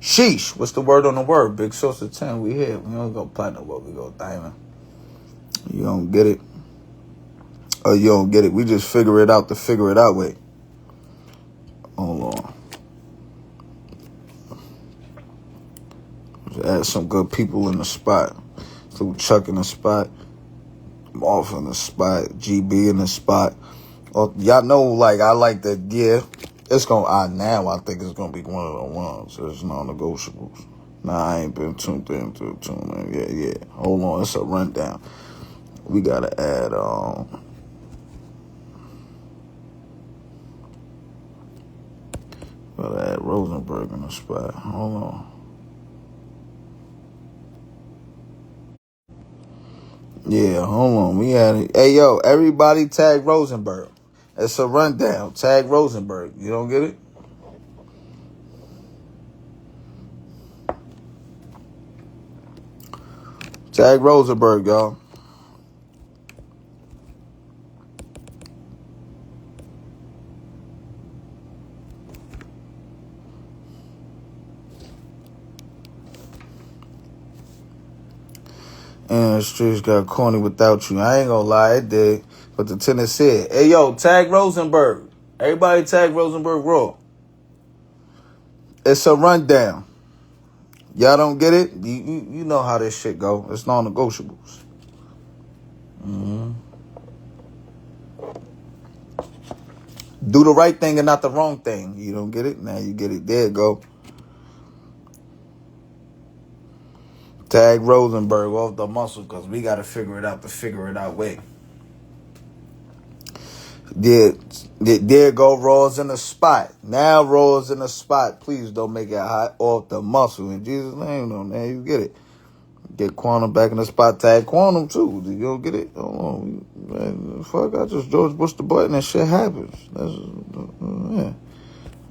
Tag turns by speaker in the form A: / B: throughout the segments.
A: Sheesh. What's the word on the word? Big source of 10. We here. We don't go platinum, but we go diamond. You don't get it. Oh, you don't get it. We just figure it out to figure it out way. Hold on. Just add some good people in the spot. So Chuck in the spot. Off in the spot. GB in the spot. Oh, y'all know, like, I like that, yeah. It's gonna, now I think it's gonna be one of the ones. There's non-negotiables. Nah, I ain't been tuned in to it, man. Yeah. Hold on, it's a rundown. We gotta add, Rosenberg in the spot. Hold on. Yeah, hold on. We had it. Hey, yo, everybody tag Rosenberg. It's a rundown. Tag Rosenberg. You don't get it? Tag Rosenberg, y'all. And the streets got corny without you. I ain't gonna lie, it did. But the tenant said, hey, yo, tag Rosenberg. Everybody tag Rosenberg Raw. It's a rundown. Y'all don't get it? You know how this shit go. It's non-negotiables. Do the right thing and not the wrong thing. You don't get it? Now you get it. There you go. Tag Rosenberg off the muscle because we got to figure it out to figure it out way. There go Raw's in the spot. Now Raw's in the spot. Please don't make it hot off the muscle. In Jesus' name, no, man, you get it. Get Quantum back in the spot. Tag Quantum, too. You don't get it? Hold on. Man, fuck, I just George Bush the button and shit happens. That's, yeah.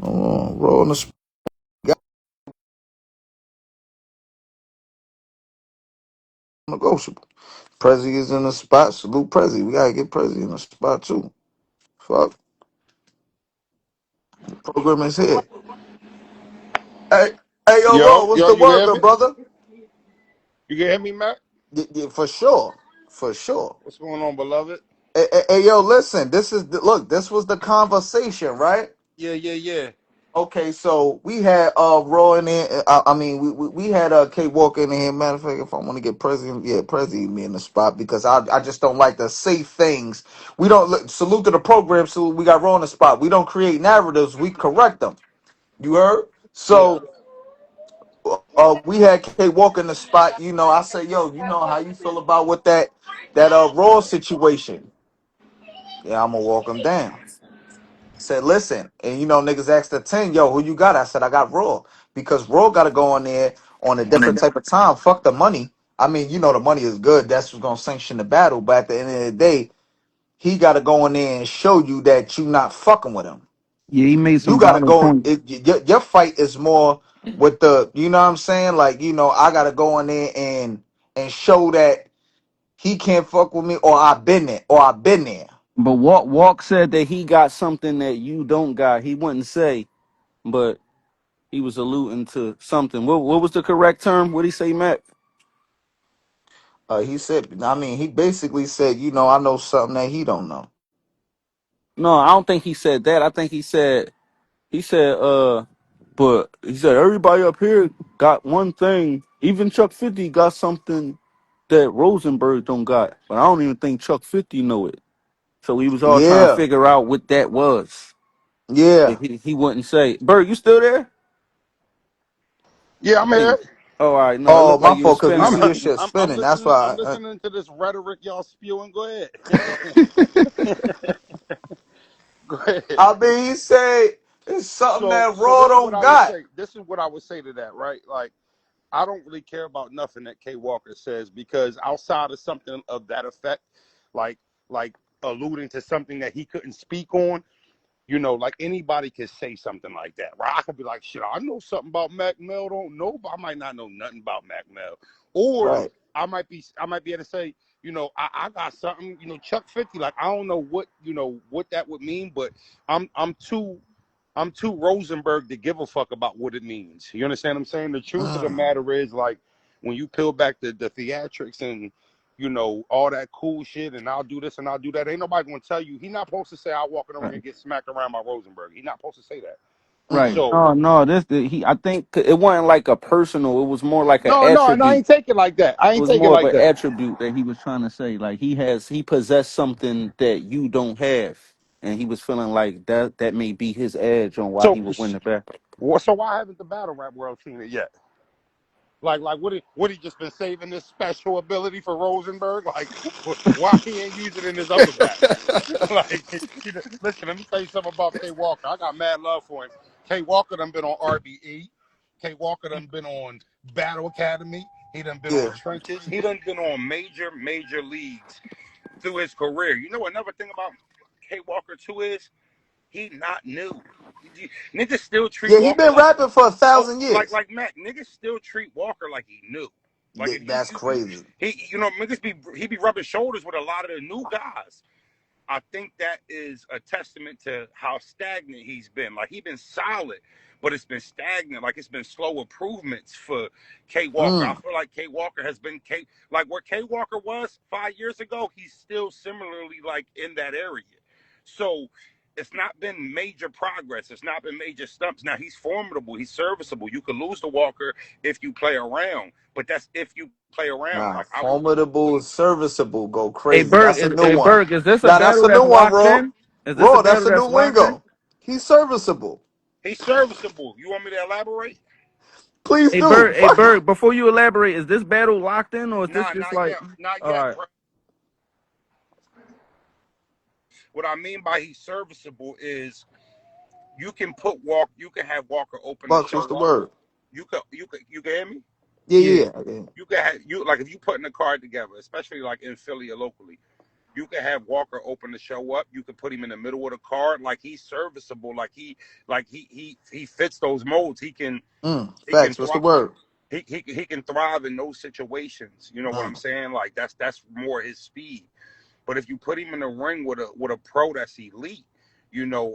A: Hold on. Raw in the spot. Negotiable. Prezi is in the spot. Salute Prezi. We got to get Prezi in the spot, too. Fuck. Program is here. Hey, yo, Raw,
B: Yo,
A: what's
B: yo,
A: the
B: you can
A: word,
B: hear
A: good
B: me?
A: brother?
B: You can hear me, Mac?
A: Yeah, for sure. For sure.
B: What's going on, beloved?
A: Hey, yo, listen. This was the conversation, right?
B: Yeah.
A: Okay, so we had Raw in there. I mean, we had K Walker in here. Matter of fact, if I want to get President, yeah, President me in the spot because I just don't like to say things. We don't salute to the program. So we got Raw in the spot. We don't create narratives. We correct them. You heard?
B: Yeah.
A: So we had K Walker in the spot. You know, I say, yo, you know how you feel about what that Raw situation. Yeah, I'm gonna walk him down. Said, listen, and you know, niggas asked the 10, yo, who you got? I said, I got Raw. Because Raw got to go on there on a different type of time. Fuck the money. I mean, you know, the money is good. That's what's going to sanction the battle. But at the end of the day, he got to go in there and show you that you not fucking with him.
C: Yeah, he made
A: You
C: some
A: got to
C: valid
A: go,
C: points.
A: your fight is more with the, you know what I'm saying? Like, you know, I got to go in there and show that he can't fuck with me or I've been there or I've been there.
C: But Walk said that he got something that you don't got. He wouldn't say, but he was alluding to something. What was the correct term? What did he say, Matt?
A: He said, I mean, he basically said, you know, I know something that he don't know.
C: No, I don't think he said that. I think he said, but he said everybody up here got one thing. Even Chuck 50 got something that Rosenberg don't got. But I don't even think Chuck 50 know it. So we was all trying to
A: Yeah,
C: figure out what that was.
A: yeah.
C: He wouldn't say. Berg, you still there?
B: Yeah,
C: I
B: I'm here.
C: think. Oh, all right. No, it
A: Oh,
C: looked
A: my
C: like you was
A: fault, because we
C: spinning.
A: see your shit
B: I'm
A: spinning. That's
B: listening. I'm
A: why.
B: listening to this rhetoric y'all spewing. Go ahead. Go ahead.
A: I mean, he said it's something
B: So,
A: that
B: so
A: Raw
B: this is what
A: don't
B: I would
A: got.
B: say. This is what I would say to that, right? Like, I don't really care about nothing that K Walker says because outside of something of that effect, like like alluding to something that he couldn't speak on. You know, like anybody could say something like that, right? I could be like, shit, I know something about Mac Mel, don't know, but I might not know nothing about Mac Mel. Or
A: Right.
B: I might be able to say, you know, I got something, you know, Chuck 50, like I don't know what, you know, what that would mean, but I'm too I'm too Rosenberg to give a fuck about what it means. You understand what I'm saying? The truth of the
A: Mm.
B: matter is, like, when you peel back the theatrics and, all that cool shit, and I'll do this and I'll do that, ain't nobody gonna tell you. He not supposed to say I'll walk in the ring
C: Right.
B: and get smacked around by Rosenberg. He not supposed to say that.
C: Right.
A: Mm-mm.
B: So
C: No, no. He. I think it wasn't like a personal. It was more like an
B: no, I
C: attribute.
B: ain't taking like that. I
C: It
B: ain't
C: was
B: taking
C: more of
B: like
C: an
B: that.
C: attribute that he was trying to say. Like he possessed something that you don't have, and he was feeling like that may be his edge on why
B: So
C: he would win the battle.
B: so why haven't the battle rap world seen it yet? Like what he just been saving this special ability for Rosenberg? Like why he ain't using it in his other battles? Like listen, let me tell you something about K Walker. I got mad love for him. K Walker done been on RBE. K Walker done been on Battle Academy. He done been on
A: Yeah.
B: Trenches. He done been on major leagues through his career. You know another thing about K Walker too is he not new. Niggas still treat
A: Yeah, he
B: Walker
A: been
B: like
A: rapping for a
B: oh,
A: thousand years.
B: like Mac, niggas still treat Walker like he knew. Like if
A: That's crazy.
B: niggas he be rubbing shoulders with a lot of the new guys. I think that is a testament to how stagnant he's been. Like he's been solid, but it's been stagnant. Like it's been slow improvements for K Walker. I
A: Mm.
B: feel like K Walker has been like where K Walker was 5 years ago. He's still similarly like in that area. So it's not been major progress. It's not been major stumps. Now he's formidable. He's serviceable. You could lose to Walker if you play around, but that's if you play around.
A: Nah,
B: Like I
A: formidable,
B: wouldn't.
A: serviceable, go crazy. That's a new
C: Hey
A: one.
C: Berg, is this a
A: Nah, that's
C: battle
A: a new
C: that's
A: one,
C: locked
A: Raw.
C: in? Is this a
A: Raw, that's
C: battle
A: a new
C: that's locked in?
A: lingo. He's serviceable.
B: He's serviceable. You want me to elaborate?
A: Please do.
C: Hey
A: Fuck it.
C: Berg, before you elaborate, is this battle locked in or is this
B: Nah,
C: just
B: not
C: like
B: yet. Not
C: all
B: yet,
C: right?
B: bro. What I mean by he's serviceable is you can have Walker open the
A: Bucks, what's
B: show
A: the
B: up.
A: word?
B: You can hear me?
A: Yeah,
C: Yeah.
A: yeah, yeah.
B: You can have you like if you putting a card together, especially like in Philly or locally. You can have Walker open the show up. You can put him in the middle of the card. Like he's serviceable. He fits those molds. He can
A: Facts, what's the
B: thrive.
A: word?
B: He can thrive in those situations. You know what I'm
A: Mm.
B: saying? Like that's more his speed. But if you put him in the ring with a pro that's elite,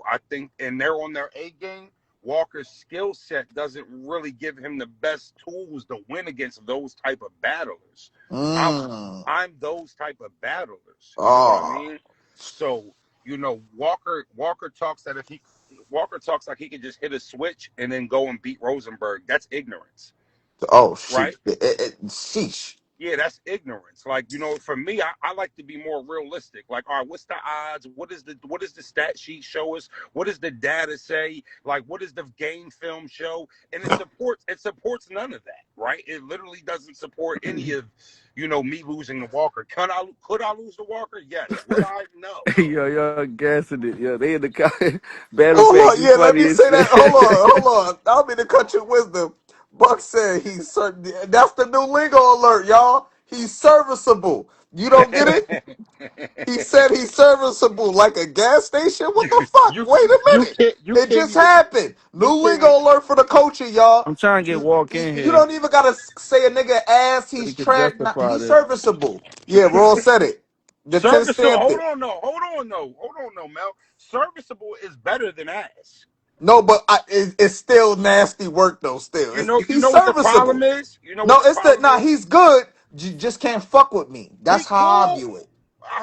B: I think, and they're on their A game. Walker's skill set doesn't really give him the best tools to win against those type of battlers. I'm
A: Mm.
B: I'm those type of battlers. You know what I
A: Oh.
B: mean? So Walker talks like he can just hit a switch and then go and beat Rosenberg. That's ignorance,
A: Oh,
B: right?
A: sheesh. Sheesh.
B: Yeah, that's ignorance. Like, for me, I like to be more realistic. Like, all right, what's the odds? What does the stat sheet show us? What does the data say? Like, what does the game film show? And it supports none of that, right? It literally doesn't support any of, me losing the Walker. Could I lose the Walker? Yes. Would I? No.
C: Yo, y'all gassing it. Yo, they in the battle
A: Hold
C: pack
A: on,
C: be
A: yeah, let
C: funny
A: me
C: as
A: say that.
C: shit.
A: Hold on. I'll be the country wisdom. Buck said he's certain. That's the new lingo alert, y'all. He's serviceable. You don't get it? He said he's serviceable like a gas station. What
B: you
A: the fuck?
B: you
A: Wait a
B: you
A: minute.
B: can't you
A: It
B: can't
A: just
B: even
A: happened.
B: you
A: New
B: can't
A: lingo alert for the culture, y'all.
C: I'm trying to get walk in
A: You
C: here
A: don't even gotta say a nigga ass.
C: so
A: He's
C: he could
A: trash.
C: justify
A: He's
C: this.
A: serviceable. Yeah, Roll said it. The 10
B: serviceable.
A: stamped
B: Hold
A: it.
B: on, no, Mel. Serviceable is better than ass.
A: No, but it's still nasty work though. Still,
B: You
A: he's
B: know what the problem
A: serviceable.
B: is? You know what
A: No,
B: the
A: it's that.
B: problem
A: Nah,
B: is?
A: he's good. You just can't fuck with me.
B: He
A: That's how I
B: cool.
A: view it.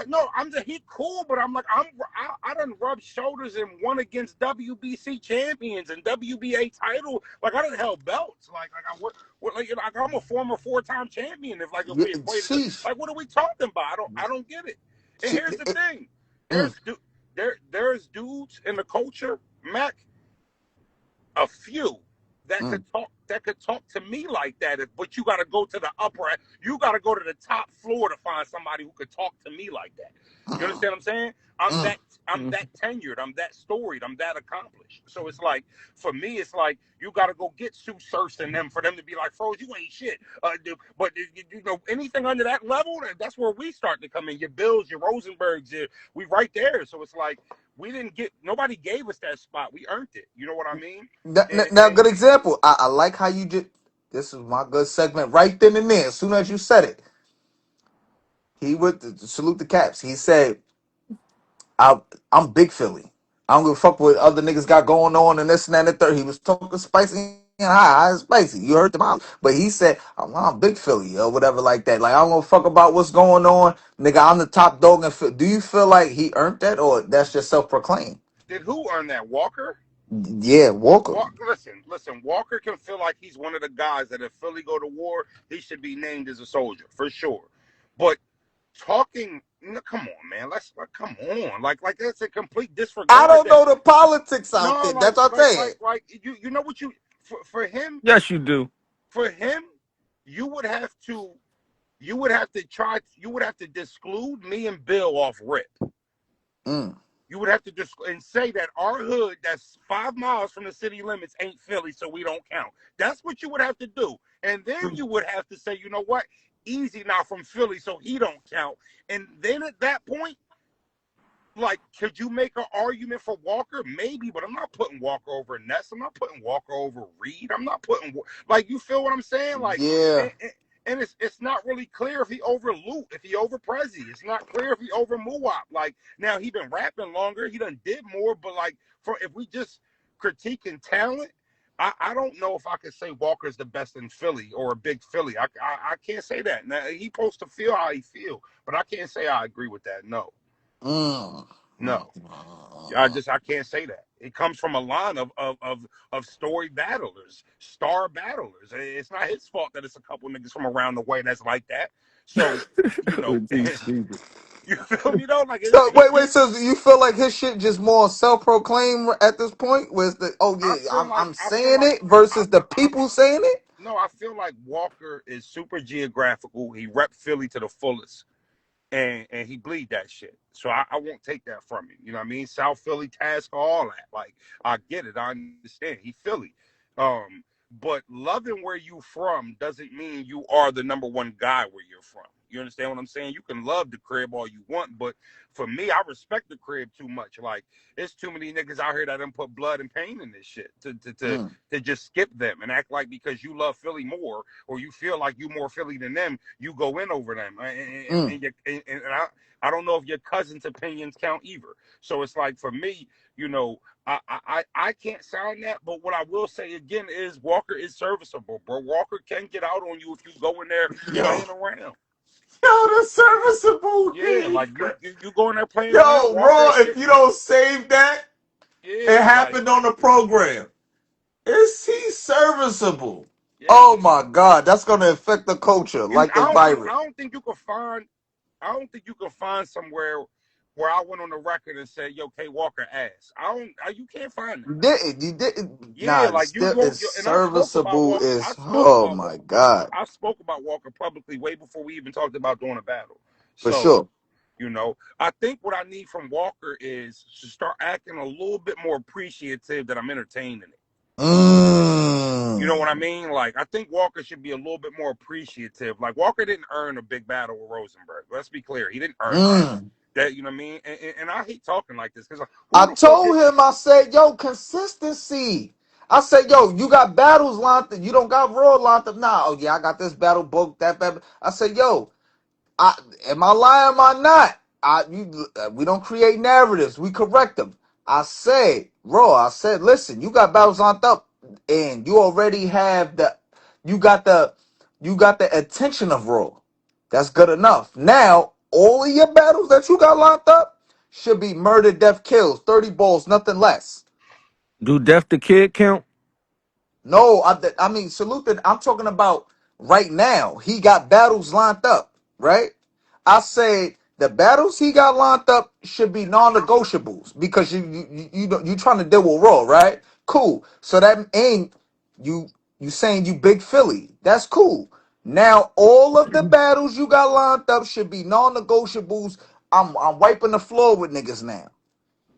B: No, he cool, but I'm like I done rubbed shoulders and won against WBC champions and WBA title. Like I done held belts. Like I'm a former 4-time champion. If
A: Yeah,
B: we equated it,
A: sheesh.
B: like what are we talking about? I don't get it. And
A: She,
B: here's the thing:
A: mm,
B: there's dudes in the culture, Mac, a few
A: mm,
B: that could talk to me like that. But you got to go to the you got to go to the top floor to find somebody who could talk to me like that. You
A: mm,
B: understand what I'm saying? I'm
A: mm.
B: that I'm that tenured. I'm that storied. I'm that accomplished. So it's like for me, it's like you got to go get Sue Surst and them for them to be like, Froze, you ain't shit. But anything under that level, that's where we start to come in. Your Bills, your Rosenbergs, we right there. So it's like we didn't get nobody gave us that spot. We earned it. You know what I mean?
A: Now,
B: And
A: good example. I like how you just. This is my good segment right then and there. As soon as you said it, he would salute the Caps. He said, "I'm Big Philly. I don't give a fuck what other niggas got going on and this and that and the third. He was talking spicy and high spicy. You heard them out. But he said, I'm big Philly or whatever like that. Like, I don't give a fuck about what's going on. Nigga, I'm the top dog. And do you feel like he earned that or that's just self-proclaimed?
B: Did who earn that? Walker?
A: Yeah, Walker.
B: Listen. Walker can feel like he's one of the guys that if Philly go to war, he should be named as a soldier for sure. But talking, no, come on, man. Come on. Like that's a complete
A: I
B: disregard.
A: don't
B: That
A: know the politics out
B: no,
A: there. That's what I'm saying.
B: you know what you for him
C: Yes, you do.
B: for him you would have to you would have to disclude me and Bill off rip.
A: Mm,
B: You would have to just and say that our hood that's 5 miles from the city limits ain't Philly, so we don't count. That's what you would have to do. And then you would have to say, you know what? Easy now from Philly, so he don't count. And then at that point, like, could you make an argument for Walker? Maybe, but I'm not putting Walker over Ness. I'm not putting Walker over Reed. I'm not putting like you feel what I'm saying? Like,
A: yeah.
B: and it's not really clear if he over Luke, if he over Prezi. It's not clear if he over Muwap. Like now he been rapping longer. He done did more, but like for if we just critiquing talent. I don't know if I could say Walker's the best in Philly or a big Philly. I can't say that. Now he supposed to feel how he feel, but I can't say I agree with that. No.
A: Mm, mm,
B: No,
A: mm.
B: I can't say that. It comes from a line of storied battlers, star battlers. It's not his fault that it's a couple niggas from around the way that's like that. So, you know,
C: He's stupid.
B: you feel me though? Like
A: So wait. So you feel like his shit just more self-proclaimed at this point? Was the I'm
B: I feel
A: saying
B: like
A: it versus the people saying it?
B: no, I feel like Walker is super geographical. He rep Philly to the fullest. And he bleed that shit. So I won't take that from him. You know what I mean? South Philly, Task, all that. Like I get it. I understand. He Philly. But loving where you from doesn't mean you are the number one guy where you're from. You understand what I'm saying? You can love the crib all you want, but for me, I respect the crib too much. Like, there's too many niggas out here that done put blood and pain in this shit
A: Mm,
B: to just skip them and act like because you love Philly more or you feel like you more Philly than them, you go in over them.
A: mm,
B: I don't know if your cousin's opinions count either. So it's like for me, you know, I can't sound that, but what I will say again is Walker is serviceable, bro. Walker can get out on you if you go in there
A: yo,
B: playing around.
A: the serviceable
B: Yeah,
A: thing.
B: like you go in there playing around,
A: Yo,
B: Walker
A: Raw,
B: will
A: if
B: get
A: you don't save that, it
B: yeah, like
A: happened on the program. Is he serviceable?
B: yeah,
A: Oh my God, that's gonna affect the culture like a virus.
B: I don't think you can find I don't think you can find somewhere where I went on the record and said, "Yo, K Walker ass." You can't find that.
A: You didn't.
B: Yeah,
A: Nah,
B: like you
A: still
B: won't.
A: is
B: And I spoke about
A: serviceable.
B: Walker.
A: Is oh my God,
B: I spoke about Walker publicly way before we even talked about doing a battle.
A: for
B: So,
A: sure.
B: you know, I think what I need from Walker is to start acting a little bit more appreciative that I'm entertaining it. You know
A: Mm,
B: what I mean? Like, I think Walker should be a little bit more appreciative. Like, Walker didn't earn a big battle with Rosenberg. Let's be clear. He didn't earn that.
A: mm.
B: You know what I mean? And I hate talking like this because who
A: I
B: the fuck did.
A: told him. I said, "Yo, consistency." I said, "Yo, you got battles lined up. You don't got Raw lined up now." Oh yeah, I got this battle booked. That battle. I said, "Yo, I am I lying? Am I not? We don't create narratives. We correct them." I said, Raw. I said, "Listen, you got battles lined up, and you already have you got the, you got the attention of Raw. That's good enough. Now, all of your battles that you got lined up should be murder, death, kills, 30 balls, nothing less."
C: Do Def the Kid count?
A: No, I mean, salute that. I'm talking about right now. He got battles lined up, right? I say the battles he got lined up should be non-negotiables because you trying to deal with Raw, right? Cool. So that ain't you you saying you big Philly. That's cool. Now all of the battles you got lined up should be non-negotiables. I'm wiping the floor with niggas now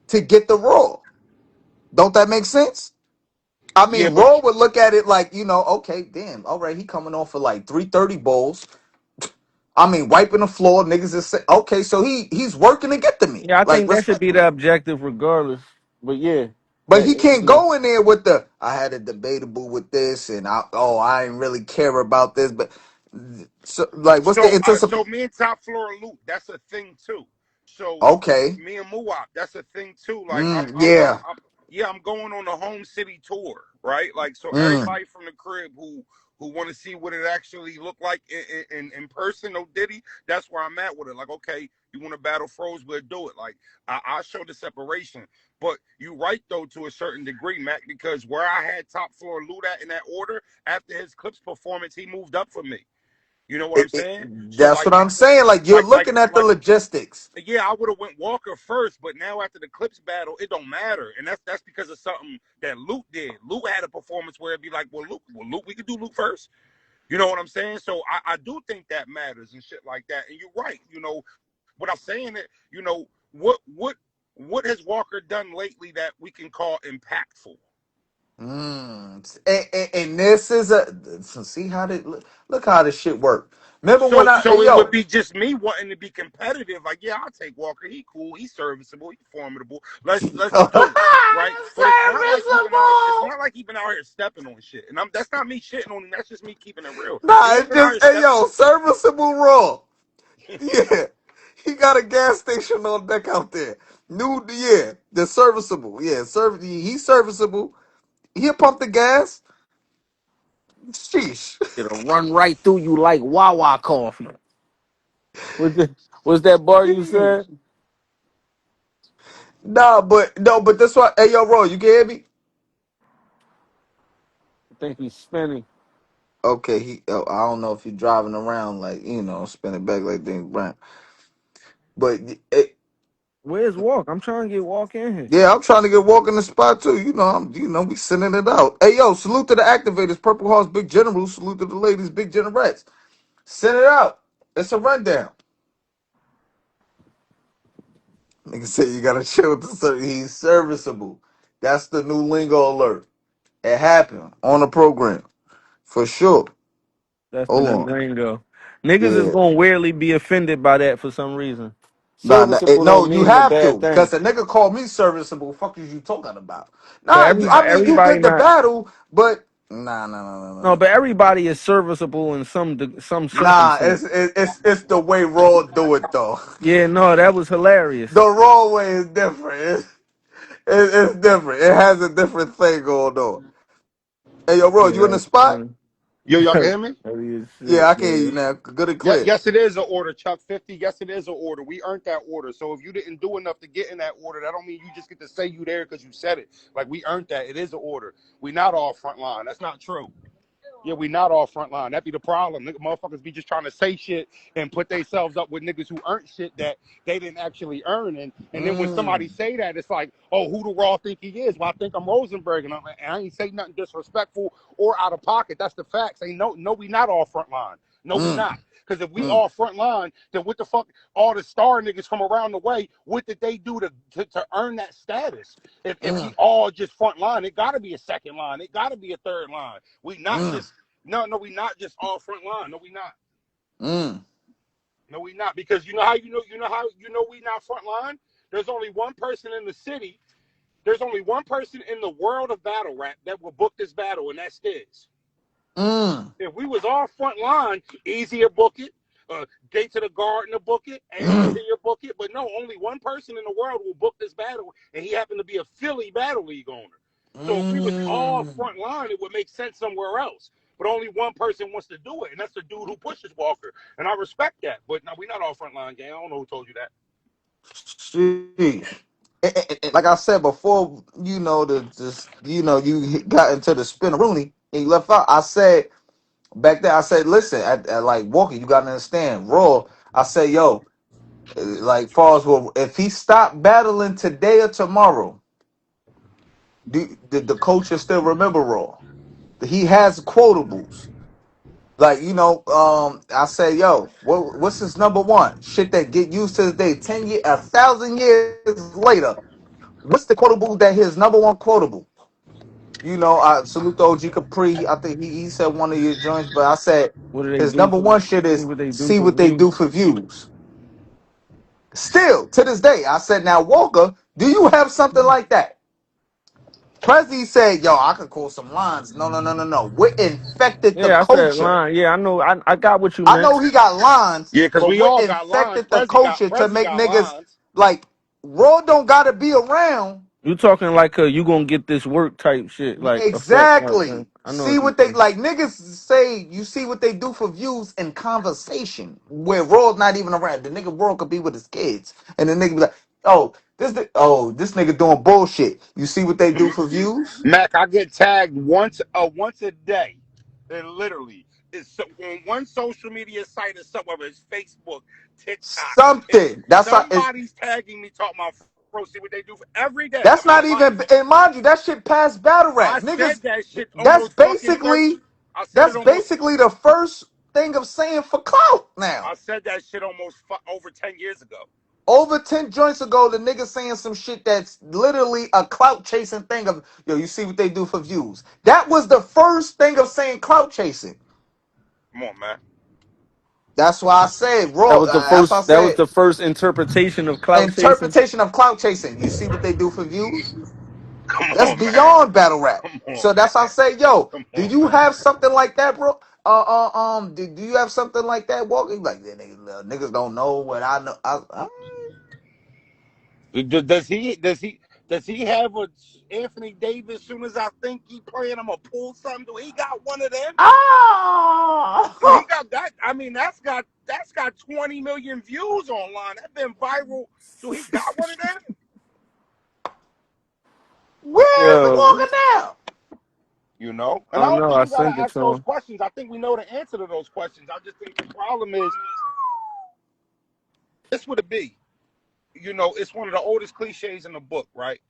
A: to get the Raw. Don't that make sense? I
B: Yeah,
A: mean,
B: but
A: Raw would look at it like, okay, damn, all right, he coming off for like 330 bowls. I mean, wiping the floor, niggas is say, okay, so he's working to get to me,
C: Yeah, I
A: like
C: think that should be
A: respectfully.
C: the objective regardless. But yeah,
A: But he can't
C: yeah.
A: go in there with I had a debatable with this, and I ain't really care about this, but so like, what's the
B: so
A: anticipation?
B: so me and Top Floor Loop, that's a thing too. So
A: Okay.
B: me and Muwap, that's a thing too. Like
A: Yeah.
B: yeah, I'm going on a home city tour, right? Like so
A: Mm.
B: everybody from the crib who want to see what it actually looked like in person, no Diddy, that's where I'm at with it. Like, okay, you want to battle Froze, we'll do it. Like I show the separation. But you right though to a certain degree, Mac, because where I had top floor loot at in that order, after his Clips performance, he moved up for me. You know what I'm saying? So
A: That's what I'm saying. Like you're looking at the
B: like
A: logistics.
B: yeah, I would have went Walker first, but now after the Clips battle, it don't matter, and that's because of something that Luke did. Luke had a performance where it'd be like, Luke, we could do Luke first. You know what I'm saying? So I do think that matters and shit like that. And you're right. You know, what I'm saying that what has Walker done lately that we can call impactful?
A: And this is a see how they look how this shit work. Remember when
B: So it would
A: yo
B: be just me wanting to be competitive. Like, yeah, I'll take Walker. He cool. He's serviceable. He's formidable. Let's do it, right? But it's not like he been out. It's
A: serviceable.
B: not like he been out here stepping on shit. And that's not me shitting on him. That's just me keeping it real. He
A: Nah,
B: ain't
A: it's
B: been out
A: just
B: here
A: hey
B: stepping
A: yo
B: on.
A: serviceable raw. Yeah, he got a gas station on deck out there. New yeah, the serviceable. Yeah, he's serviceable. He'll pump the gas. Sheesh.
C: It'll run right through you like Wawa coffee. Was that bar you said?
A: Nah, but no, but that's why. Hey yo, Raw, you can hear me?
C: I think he's spinning.
A: Okay, I don't know if you're driving around like spinning back like things brown. But
C: Where's Walk? I'm trying to get Walk in here.
A: yeah, I'm trying to get walk in the spot too. We sending it out. Hey yo, salute to the activators, Purple Hearts, Big General. Salute to the ladies, Big Generettes. Send it out. It's a rundown. Nigga say you gotta chill with the service. He's serviceable. That's the new lingo alert. It happened on the program for sure.
C: That's the
A: Hold
C: new
A: on.
C: lingo. Niggas is
A: Yeah.
C: gonna weirdly be offended by that for some reason.
A: Nah,
C: Serviceable
A: no,
C: don't
A: you
C: mean a
A: have
C: bad
A: to,
C: thing.
A: cause the nigga called me serviceable. Fuck is you talking about?
C: But
A: Nah, I mean you
C: everybody
A: did the
C: not.
A: battle, but
C: No,
A: nah.
C: but everybody is serviceable in some
A: Nah,
C: circumstance.
A: it's the way Raw do it though.
C: Yeah, no, that was hilarious.
A: The Raw way is different. It's different. It has a different thing going on. Hey, yo, Raw,
C: Yeah,
A: you in the
C: that's
A: spot?
C: funny.
B: Yo, y'all can
C: That's
B: hear me?
C: funny as
A: Yeah,
C: shit,
A: I can hear you
C: man.
A: now. Good and
B: Yeah,
A: clear.
B: yes, it is an order, Chuck 50. Yes, it is an order. We earned that order. So if you didn't do enough to get in that order, that don't mean you just get to say you there because you said it. Like, we earned that. It is an order. We not all front line. That's not true. Yeah, we not all front line. That be the problem. Nigga, motherfuckers be just trying to say shit and put themselves up with niggas who earned shit that they didn't actually earn. And then when somebody
A: Mm,
B: say that, it's like, oh, who the Raw think he is? Well, I think I'm Rosenberg, and I ain't say nothing disrespectful or out of pocket. That's the facts. Ain't no, we not all front line. No, we
A: mm,
B: not. Because if we
A: mm,
B: all front line, then what the fuck? All the star niggas from around the way, what did they do to earn that status? If we
A: mm,
B: all just front line, it got to be a second line. It got to be a third line. We not
A: mm,
B: just no, we not just all front line. No, we not.
A: mm,
B: No, we not. Because you know we not front line. There's only one person in the city. There's only one person in the world of battle rap that will book this battle, and that's Stiz.
A: mm,
B: If we was all front line, easier book it. Gate to the Garden to book it,
A: mm,
B: Amphitheater book it. But no, only one person in the world will book this battle, and he happened to be a Philly Battle League owner. So if we was all
A: mm.
B: front line, it would make sense somewhere else. But only one person wants to do it, and that's the dude who pushes Walker. And I respect that. But no, we're not all front line gang. I don't know who told you that.
A: Sheesh. Like I said before, you got into the spin Rooney and you left out. I said back there, I said, listen, at like Walker, you gotta understand, Raw. I said, yo, like far as well, if he stopped battling today or tomorrow, the coach will still remember Raw. He has quotables. Like, I say, yo, what's his number one? Shit that get used to this day, 10 years, 1,000 years later. What's the quotable that his number one quotable? I salute the OG Capri. I think he said one of your joints, but I said
C: What do they
A: his
C: do
A: number
C: for?
A: one shit
C: See
A: is
C: what they do
A: see
C: for
A: what they do
C: views.
A: for views. Still to this day, I said, now Walker, do you have something like that? Prezi said, yo, I could call some lines. No. What infected the
C: Yeah, I said
A: culture?
C: line. Yeah, I know. I got what you
A: I
C: meant.
A: know he got lines,
B: Yeah, because
A: but
B: we
A: what
B: all got lines.
A: infected the
B: Prezi got
A: culture to
B: Prezi
A: make
B: got
A: niggas
B: lines.
A: Like Raw don't gotta be around.
C: You talking like you gonna get this work type shit, like effect. Like,
A: Exactly.
C: I know
A: See
C: what you
A: what they
C: mean.
A: like niggas say, you see what they do for views and conversation where Raw's not even around. The nigga Raw could be with his kids. And the nigga be like, this nigga doing bullshit. You see what they do for views?
B: Mac, I get tagged once a day. And literally, it's on one social media site or somewhere, whether it's Facebook, TikTok.
A: Something.
B: Somebody's tagging me talking about Fro, see what they do for every day
A: That's
B: of my
A: not
B: life.
A: even, and mind you, that shit past battle
B: I
A: rap.
B: said
A: Niggas,
B: that shit
A: that's
B: almost fucking 30.
A: basically
B: I said it
A: that's
B: almost.
A: basically the first thing of saying for clout now.
B: I said that shit almost over 10 years ago.
A: Over 10 joints ago, the nigga saying some shit that's literally a clout chasing thing of, yo, you see what they do for views. That was the first thing of saying clout chasing.
B: Come on, man.
A: That's why I said
C: That
A: raw.
C: was the
A: That's why I
C: first. That was
A: said
C: the first interpretation of clout chasing.
A: interpretation of clout chasing. You see what they do for views?
B: Come
A: That's
B: on, man.
A: beyond battle rap.
B: Come on,
A: So that's why I
B: man.
A: say, yo,
B: Come
A: do
B: on,
A: you
B: man.
A: have something like that, bro? Do you have something like that walking? Like, niggas don't know what I know.
B: Does he have a Anthony Davis? Soon as I think he playing, I'm gonna pull something. Do he got one of them? Do he
A: Ah!
B: got that? I mean, that's got 20 million views online. That's been viral. Do he got one of them?
A: Where's the
C: Yo,
A: walking now?
B: And
C: I
B: I
C: don't
B: don't
C: know.
B: think
C: I
B: we gotta
C: sent it
B: ask
C: to
B: those
C: him.
B: questions. I think we know the answer to those questions. I just think the problem is this would it be. It's one of the oldest cliches in the book, right?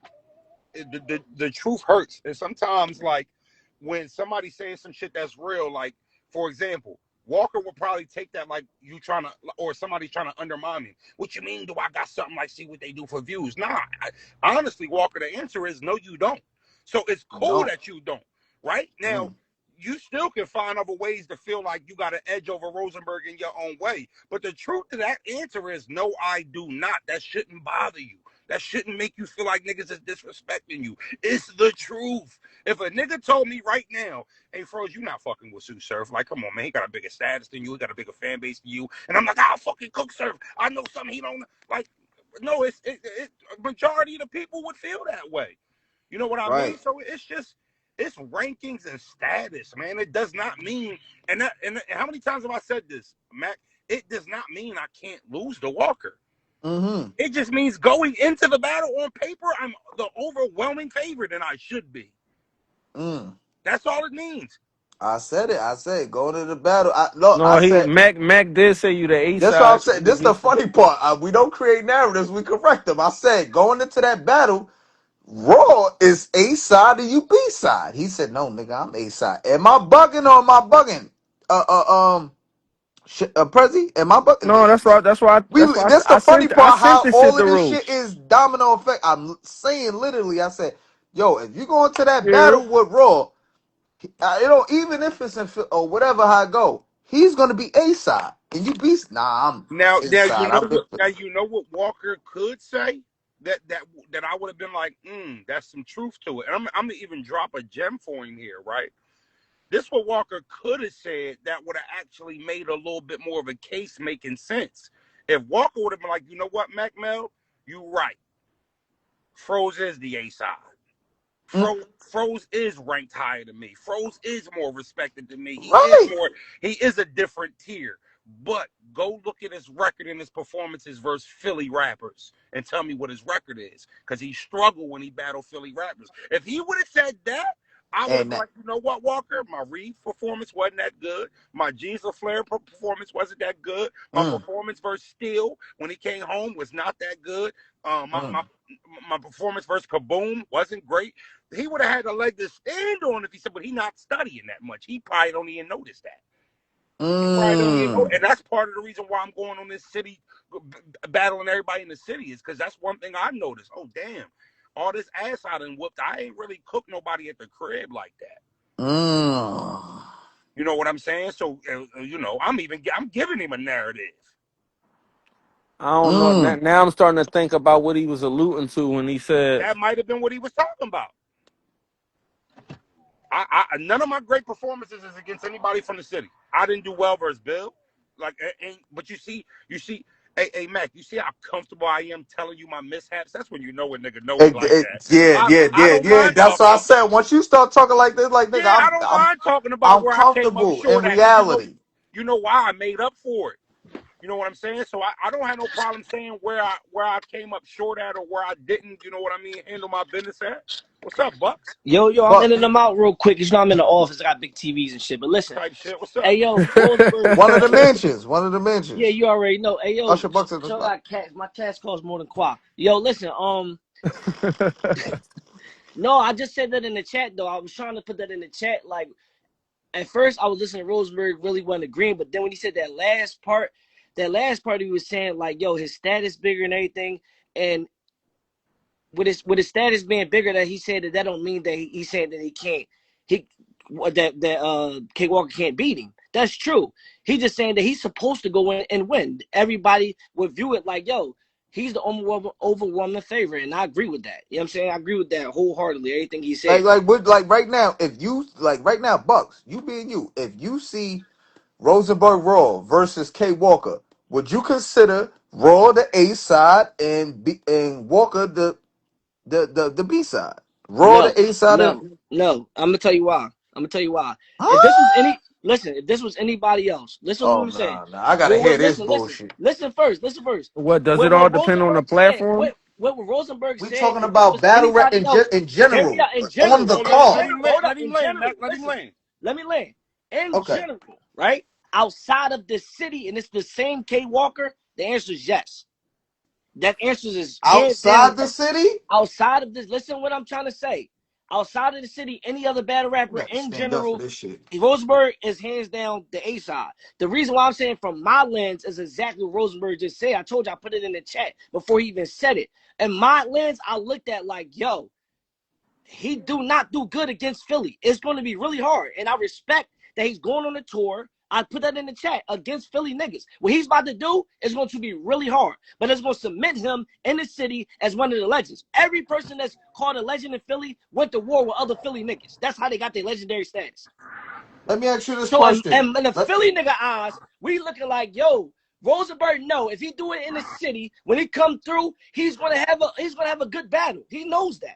B: The truth hurts, and sometimes like when somebody says some shit that's real, like for example, Walker would probably take that like you trying to, or somebody's trying to undermine me. What you mean? Do I got something like see what they do for views? Nah, honestly, Walker, the answer is no, you don't. So it's cool
A: No.
B: that you don't. Right now,
A: Mm,
B: you still can find other ways to feel like you got an edge over Rosenberg in your own way. But the truth to that answer is no, I do not. That shouldn't bother you. That shouldn't make you feel like niggas is disrespecting you. It's the truth. If a nigga told me right now, hey, Froze, you not fucking with Sue Surf. Like, come on, man. He got a bigger status than you. He got a bigger fan base than you. And I'm like, I'll fucking cook Surf. I know something he don't like. No, majority of the people would feel that way. You know what I mean?
A: right.
B: So it's rankings and status, man. It does not mean and how many times have I said this, Mac? It does not mean I can't lose to Walker.
A: Mm-hmm.
B: It just means going into the battle on paper, I'm the overwhelming favorite, and I should be.
A: Mm.
B: That's all it means.
A: I said it. I said going to the battle. Look,
C: No,
A: I
C: he
A: said
C: Mac did say you the A
A: that's what I'm
C: side.
A: saying. This is the funny part. We don't create narratives. We correct them. I said going into that battle, Raw is A side and you B side. He said, no, nigga, I'm A side. Am I bugging or am I bugging? Prezi, am I
C: No,
A: bugging?
C: that's right. That's why.
A: This the
C: I
A: funny
C: sent. I
A: part.
C: sent
A: How
C: the shit
A: all
C: to
A: of this shit
C: Roach.
A: is domino effect. I'm saying literally. I said, yo, if you go into that
C: Yeah.
A: battle with Raw, even if it's in or whatever, how it go, he's gonna be A side and you B. Nah, I'm
B: Now,
A: A
B: now you
A: side.
B: know
A: I'm
B: what. Now you know what Walker could say. That I would have been like, that's some truth to it. And I'm gonna even drop a gem for him here, right? This what Walker could have said that would have actually made a little bit more of a case making sense. If Walker would have been like, you know what, Mac Mel, you right. Froze is the A side.
A: Mm,
B: Froze is ranked higher than me. Froze is more respected than me.
A: right.
B: He is a different tier. But go look at his record and his performances versus Philly rappers and tell me what his record is. Because he struggled when he battled Philly rappers. If he would have said that, I would have
A: And
B: been
A: that.
B: like, you know what, Walker? My Reed performance wasn't that good. My Jesus Flair performance wasn't that good. My
A: Mm,
B: performance versus Steel when he came home was not that good.
A: mm,
B: My performance versus Kaboom wasn't great. He would have had a leg to stand on if he said, but he not studying that much. He probably don't even notice that. He probably don't even know,
A: mm,
B: and that's part of the reason why I'm going on this city, battling everybody in the city, is because that's one thing I noticed. Oh damn, all this ass I done whooped. I ain't really cooked nobody at the crib like that.
A: mm,
B: You know what I'm saying? So I'm giving him a narrative.
C: I don't know. Now,
A: mm.
C: now I'm starting to think about what he was alluding to when he said,
B: That might have been what he was talking about. None of my great performances is against anybody from the city. I didn't do well versus Bill, but you see, Hey, Mac, you see how comfortable I am telling you my mishaps? That's when you know a nigga know me like that.
A: Yeah, yeah,
B: I
A: yeah,
B: don't
A: yeah.
B: mind
A: That's
B: talking.
A: what I said. Once you start talking like this, like nigga,
B: Yeah, I don't mind talking about
A: I'm
B: where I came up
A: comfortable in
B: short at, because
A: reality.
B: you know why I made up for it. You know what I'm saying? So I don't have no problem saying where I came up short at or where I didn't, you know what I mean, handle my business at. What's up, Bucks?
D: Yo, I'm in
A: But
D: and I'm out real quick. You know, I'm in the office. I got big TVs and shit. But listen,
B: Type shit. What's
D: hey,
B: up?
D: yo, Roseburg.
A: one of the mentions, one of the
D: Yeah,
A: mentions.
D: you already know. Hey, yo,
A: Usher Bucks in the
D: so I
A: spot.
D: got cats. My cats cost more than qua. Yo, listen, no, I just said that in the chat though. I was trying to put that in the chat. Like at first, I was listening to Roseburg, really wasn't agreeing, but then when he said that last part, he was saying like, yo, his status bigger and everything, and with his status being bigger, that he said that don't mean that he's saying that he that K Walker can't beat him. That's true. He's just saying that he's supposed to go in and win. Everybody would view it like, yo, he's the overwhelming favorite, and I agree with that. You know what I'm saying? I agree with that wholeheartedly. Everything he said.
A: Like right now, if you like right now, Bucks, you being you, if you see Rosenberg Raw versus K Walker, would you consider Raw the A side and Walker the B side? Raw
D: No,
A: the A side
D: no,
A: and
D: no. I'm gonna tell you why. I'm gonna tell you why. If this was
A: huh?
D: any listen, if this was anybody else, listen to what
A: Oh
D: I'm saying.
A: I gotta hear this
D: Listen,
A: bullshit.
D: listen first, listen first.
C: What does it
D: What
C: all
D: what
C: depend on the
D: Rosenberg said,
C: platform?
D: what Rosenberg
A: We
D: said,
A: talking
D: if this
A: about
D: was
A: battle rap
D: anybody else,
A: in
D: hear me
A: general
D: out. In
A: on
D: general,
A: the
B: No, let,
D: in
B: let
A: card.
B: him
D: general,
B: land.
D: hold up.
B: Let him
D: In
B: land,
D: general,
B: Mac. Let him
D: listen.
B: land.
D: Let me land. In
A: Okay,
D: general, right? Outside of this city, and it's the same K Walker. The answer is yes. That answer is hands down
A: outside the
D: yes.
A: city,
D: Outside of this, listen to what I'm trying to say. Outside of the city, any other battle
A: you
D: rapper
A: got to
D: in
A: stand up for
D: general,
A: this shit.
D: Rosenberg is hands down the A side. The reason why I'm saying from my lens is exactly what Rosenberg just said. I told you I put it in the chat before he even said it. And my lens, I looked at like, yo, he do not do good against Philly. It's going to be really hard. And I respect that he's going on the tour. I put that in the chat against Philly niggas. What he's about to do is going to be really hard, but it's going to cement him in the city as one of the legends. Every person that's called a legend in Philly went to war with other Philly niggas. That's how they got their legendary status.
A: Let me ask you this
D: So,
A: question.
D: in the
A: Let,
D: Philly nigga eyes, we looking like, yo, Rosenberg, no, if he do it in the city, when he come through, he's gonna have a good battle. He knows that.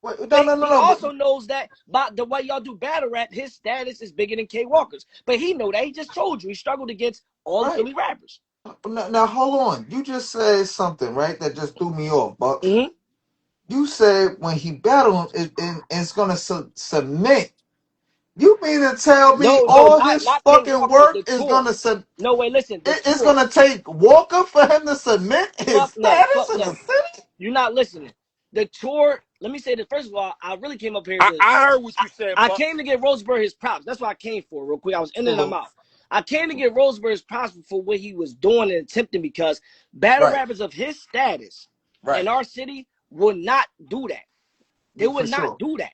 A: wait, no,
D: But
A: no, no,
D: he
A: no. But
D: also knows that by the way y'all do battle rap, his status is bigger than K Walker's. But he know that. He just told you he struggled against all the
A: right
D: Philly rappers.
A: now, hold on. You just said something right that just threw me off, Bucks.
D: Mm-hmm.
A: You said when he battled, it's gonna cement. You mean to tell me
D: No,
A: all his
D: not K
A: fucking
D: Walker, the
A: work is
D: tour.
A: gonna
D: No, wait, listen, the
A: it's
D: tour.
A: gonna take Walker for him to cement his
D: Fuck no,
A: status
D: fuck
A: in the
D: no.
A: city?
D: You're not listening. The tour, let me say this. First of all, I really came up here
B: I,
D: to
B: I heard what you said,
D: I came
B: Bucks.
D: to give Roseberg his props. That's what I came for, real quick. I was in and I'm
A: Salute.
D: out. I came to give Roseberg his props for what he was doing and attempting because battle
A: Right,
D: rappers of his status in
A: right.
D: our city would not do that. They
A: Yeah, for
D: would not
A: sure.
D: do that.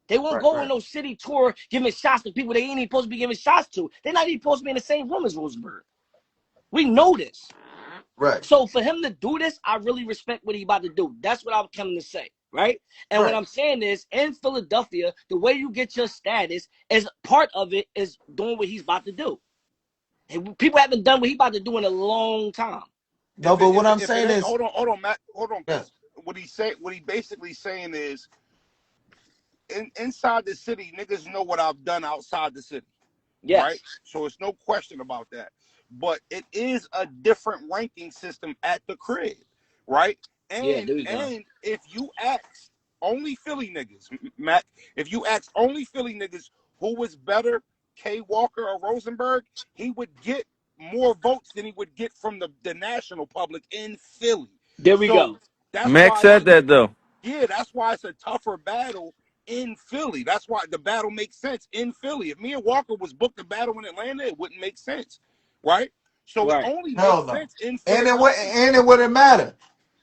D: They won't
A: Right,
D: go on
A: right,
D: no city tour giving shots to people they ain't even supposed to be giving shots to. They're not even supposed to be in the same room as Rosenberg. We know this.
A: right,
D: So for him to do this, I really respect what he about to do. That's what I'm coming to say, right? And what
A: right.
D: I'm saying is, in Philadelphia, the way you get your status is part of it is doing what he's about to do. And people haven't done what he's about to do in a long time.
A: No, but what I'm
B: If it
A: saying
B: ain't,
A: is,
B: hold on, Matt, hold on,
A: yeah,
B: because what he basically saying is, inside the city, niggas know what I've done outside the city, right?
D: Yes.
B: So it's no question about that. But it is a different ranking system at the crib, right?
D: Yeah,
B: And
D: there we go.
B: and if you ask only Philly niggas, Matt, if you ask only Philly niggas who was better, K Walker or Rosenberg, he would get more votes than he would get from the national public in Philly.
D: There we
B: So
D: go.
B: that's
C: Max
B: why
C: said that though.
B: that's why it's a tougher battle in Philly. That's why the battle makes sense in Philly. If me and Walker was booked a battle in Atlanta, it wouldn't make sense, right? So it
D: Right.
B: only
A: hell
B: makes
A: no.
B: sense in
A: And
B: Philadelphia.
A: it wouldn't matter.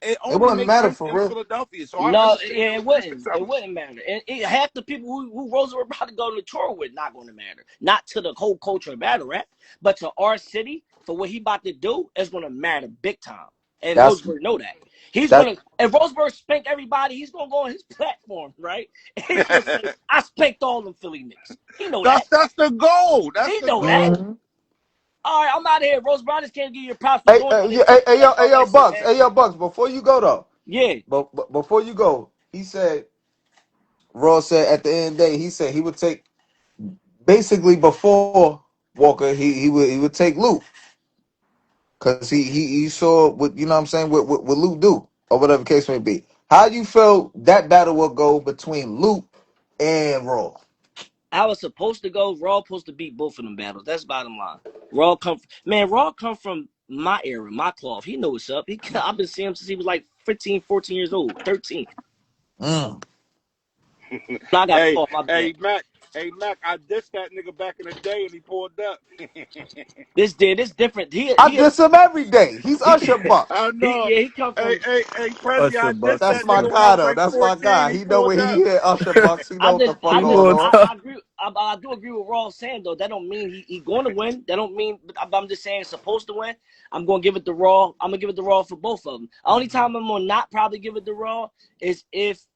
B: It
A: It
B: only
A: wouldn't
B: makes
A: matter
B: sense
A: for
B: in
A: real.
B: Philadelphia. So I
D: No,
B: understand
D: it
B: the logistics
D: wouldn't.
B: of
D: It
B: it.
D: wouldn't matter. And half the people who Rosenberg about to go on the tour with not going to matter. Not to the whole culture of battle rap, but to our city for what he about to do is going to matter big time. And
A: That's
D: Rosenberg know that. He's
A: that.
D: gonna if Rosenberg spank everybody, he's gonna go on his platform, right? And he's gonna say, "I spanked all them Philly niggas." He know that.
B: That's the goal. That's
D: He
B: the
D: know that.
B: goal.
A: Mhm.
D: All right, I'm out of here. Rose Brown just can't give you props for doing all this.
A: Hey,
D: That's all
A: yo,
D: I say,
A: Bucks.
D: man.
A: Hey, yo, Bucks. Before you go though,
D: Yeah,
A: but before you go, he said Raw said at the end of the day, he said he would take basically before Walker, he would take Luke because he saw what you know what I'm saying what Luke do or whatever the case may be. How you feel that battle will go between Luke and Raw?
D: I was supposed to go. Raw supposed to beat both of them battles. That's bottom line. Raw come from my era, my cloth. He knows what's up. I've been seeing him since he was like 15, 14 years old, 13.
A: Mm.
D: I got
B: Hey,
D: caught. My bad.
B: hey, Mac. Hey, Mac. I dissed that nigga back in the day, and he pulled up.
D: This different.
A: I diss him every day. He's
D: He,
A: Usher Bucks.
B: I know.
D: he come
B: Hey,
D: from.
B: hey, hey, Prezi,
C: Usher
B: I dissed
C: Bucks
A: That's
C: is
B: that
A: my
B: nigga when I
A: guy
B: was
C: crazy.
A: though.
B: like
A: That's my
B: 14.
A: guy.
B: He
A: He know
B: pulled
A: when he
B: up.
A: hear Usher Bucks, he know what the fuck
C: He
A: going
C: gonna
A: on.
C: talk.
D: I do agree with Raw saying though. That don't mean he going to win. That don't mean. I'm just saying it's supposed to win. I'm gonna give it to Raw. I'm gonna give it to Raw for both of them. The only time I'm gonna not probably give it to Raw is if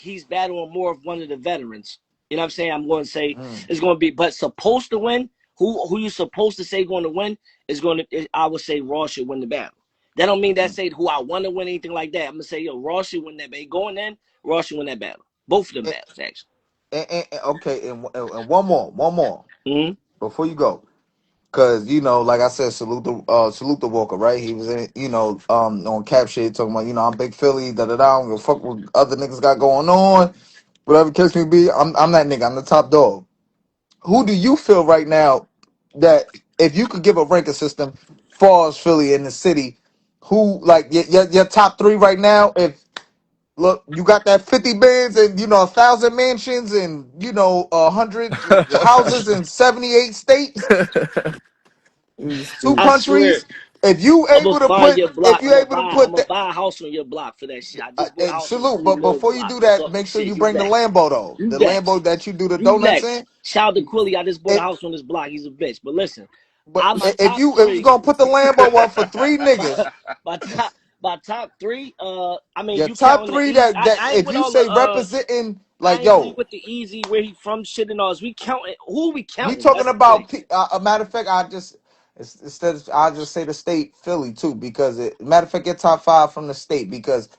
D: he's battling more of one of the veterans. You know what I'm saying? I'm going to say
A: Mm.
D: it's going to be, but supposed to win. Who you supposed to say going to win is going to. I would say Raw should win the battle. That don't mean that say who I want to win anything like that. I'm gonna say yo, Raw should win that battle. Going in, Raw should win that battle. Both of them battles actually.
A: Okay, and one more
D: Mm-hmm.
A: before you go, because like I said, salute the Walker, right? He was in, on Cap shit talking about, I'm big Philly, da da da. I don't give a fuck what other niggas got going on, whatever the case may be. I'm that nigga. I'm the top dog. Who do you feel right now that if you could give a ranking system for Philly in the city, who like your top three right now? If look, you got that 50 bands and 1,000 mansions and 100 houses in 78 states,
C: You
A: two
D: I
C: stupid.
D: swear,
A: countries. If you
D: I'm gonna
A: able to
D: find
A: put,
D: your
A: if
D: block.
A: you able to
D: I'm
A: put
D: gonna
A: that,
D: buy a house on your block for that shit. I just bought a house on the
A: salute.
D: 20
A: But
D: mil
A: before you
D: block.
A: do
D: I'm
A: that,
D: talking
A: make sure
D: shit.
A: you
D: You
A: bring the
D: next.
A: Lambo though.
D: You
A: The
D: next.
A: Lambo that you do the
D: You
A: donuts
D: next.
A: in.
D: Shout out to Quilly. I just bought a
A: It,
D: house on this block. He's a bitch. But listen,
A: but
D: I'm my
A: if
D: top
A: you
D: three.
A: gonna put the Lambo up for three niggas,
D: My, my top three. I mean,
A: your
D: you
A: top
D: counting the
A: three
D: easy.
A: that
D: I ain't
A: if
D: with
A: you
D: all the
A: say representing
D: I
A: like
D: ain't really
A: yo,
D: with the easy where he from shit and all. We counting who we
A: we
D: counting?
A: talking
D: That's the
A: about
D: thing.
A: a matter of fact, instead I just say the state Philly too because matter of fact get top five from the state because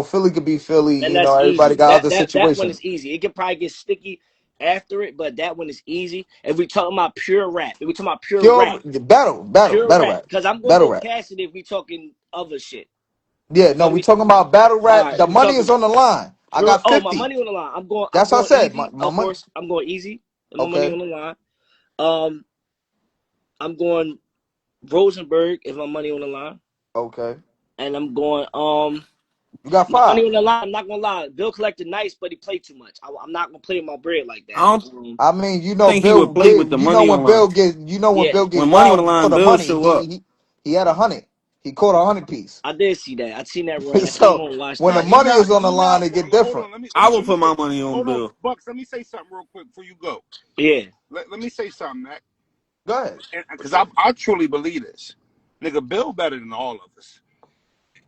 A: Philly could be Philly,
D: And that's
A: everybody
D: easy.
A: got other
D: That one is
A: situations.
D: easy. It could probably get sticky after it, but that one is easy. If we talking about pure rap, if we talking about
A: Pure
D: pure
A: battle
D: rap,
A: rap,
D: because I'm gonna
A: battle
D: go
A: rap.
D: Cassidy if we talking other shit.
A: Yeah, no,
D: But
A: we
D: we
A: talking about battle
D: all
A: rap.
D: right.
A: The
D: We
A: money is
D: talking
A: on the line. I
D: pure.
A: got
D: Oh, my
A: 50.
D: money on the line. I'm
A: That's what I
D: going
A: said. My,
D: easy.
A: my
D: Of
A: money.
D: course, I'm going easy. And my money
A: Okay,
D: on the line. Um, I'm going Rosenberg if my money on the line,
A: okay.
D: and I'm going
A: You got
D: my money
A: five.
D: on the line. I'm not gonna lie. Bill collected nice, but he played too much. I'm not gonna play my bread like
C: I
D: that.
C: don't
A: I mean,
C: think he would play with the money on
A: When
C: line.
A: When
D: Yeah,
A: Bill get
C: When money on the
A: wild for
C: line,
A: the
C: Bill
A: money,
C: show up.
A: he had 100. He caught 100 piece.
D: I did see that. I seen that run. I came
A: So
D: home and watched
A: when the
D: that.
B: Nah,
A: money is on the line, it get
B: hold
A: different.
B: on.
C: I would
B: Let me
C: put
B: say.
C: my money on
B: Hold on,
C: Bill.
B: Bucks. Let me say something real quick before you go.
D: Yeah.
B: Let me say something, Mac.
A: Go ahead, for
B: Because
A: sure.
B: I truly believe this. Nigga, Bill better than all of us.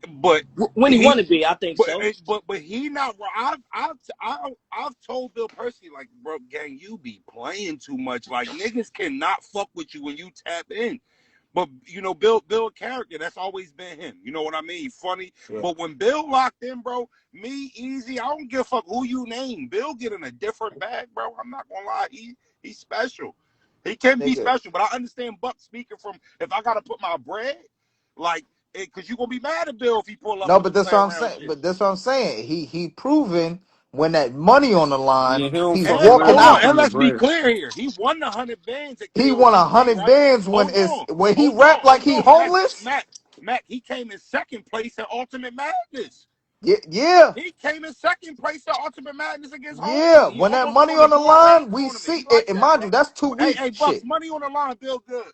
B: But
D: When he
B: he,
D: want to be, I think so.
B: but he not. I've told Bill personally, like, bro, gang, you be playing too much. Like, niggas cannot fuck with you when you tap in. But Bill character, that's always been him. You know what I mean? He funny.
A: Yeah,
B: But when Bill locked in, bro, me easy. I don't give a fuck who you name. Bill get in a different bag, bro. I'm not gonna lie. He's special. He can be
A: nigga.
B: special, but I understand Buck speaking from if I gotta put my bread, like, because you gonna be mad at Bill if he pull up
A: No,
B: and
A: but
B: you
A: that's
B: play
A: what I'm
B: around
A: saying.
B: shit.
A: But that's what I'm saying. He proven when that money on the line,
C: Yeah, he don't
A: he's
C: fuck
B: And
A: walking
C: around
B: hold
C: with
B: on,
C: a
A: out.
B: and let's
C: hundred
B: be
C: bread.
B: clear here. He won the 100 bands at
A: He won
B: KOTD,
A: 100
B: right?
A: bands
B: Hold on,
A: when he rapped like he
B: Mac,
A: homeless.
B: Mac, Mac. He came in second place at Ultimate Madness.
A: Yeah, yeah,
B: He came in second place at Ultimate Madness against
A: yeah.
B: Homie. He
A: When that
B: almost
A: money
B: won the
A: on the
B: Door Rap
A: line, we
B: tournament. He
A: see it.
B: like
A: And
B: that,
A: mind
B: bro.
A: you, that's
B: Hey,
A: 2 weeks
B: hey, Bucks,
A: shit.
B: money on the line, Bill good.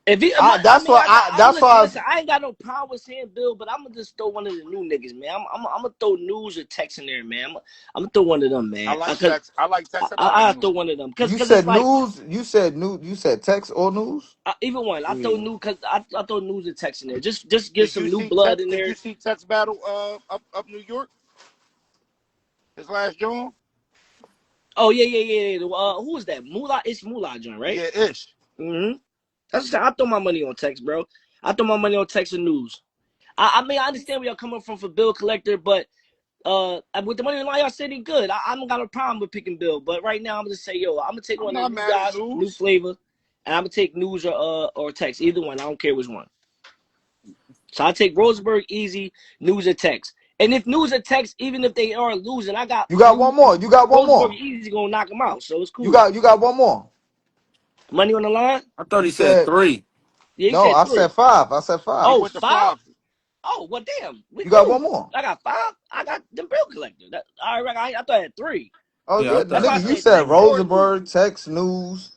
D: If he, I
A: That's
D: mean,
A: why that's why
D: listen. I ain't got no problem with saying Bill, but I'm gonna just throw one of the new niggas, man. I'm gonna throw News or Tex in there, man. I'm gonna throw one of them,
B: I
D: man.
B: like
D: Cause
B: Tex. I like Tex. I
D: I
B: like
D: throw
B: News.
D: one of them,
A: you
D: cause it's
A: said
D: like
A: news. You said text or news.
D: even one. I throw
C: Yeah.
D: new, cause I throw News or Tex in there. Just get
B: Did you
D: some new
B: see
D: blood
B: Tex?
D: in
B: Did you
D: there.
B: see Tex battle up New York? His last joint?
D: Oh yeah. Who is that? Moolah. It's Moolah, John, right?
B: Yeah, ish.
D: Mm-hmm. That's what I throw my money on text, bro. I throw my money on text and news. I mean, I understand where y'all coming from for Bill Collector, but with the money on the line, y'all said he good. I don't got a problem with picking Bill, but right now I'm gonna say, yo, I'm gonna take
B: I'm
D: one of
B: not
D: the new
B: mad at
D: guys, new
B: news.
D: flavor, and I'm gonna take news or text, either one. I don't care which one. So I take Rosenberg easy, news or text. And if news or text, even if they are losing, I got
A: You got
D: news.
A: one more. You got one
D: Rosenberg
A: more.
D: easy gonna knock him out, so it's
A: You
D: cool.
A: got you got one more.
D: Money on the line.
C: I thought
A: You
C: he said
A: said
C: 3.
D: Yeah, he
A: no.
D: said
A: I said
D: 3.
A: 5. I said
B: He
A: 5.
D: Oh,
B: went to
D: 5.
B: 5.
D: Oh, well, damn. We
A: You got
D: cool.
A: one more.
D: I got 5. I got the bill collector. All right, I thought I had 3.
A: Oh
C: Yeah, I
A: yeah,
D: That's why
C: thought.
D: I
A: nigga. You
D: said
A: said
D: text or news.
A: Rosenberg, text, news,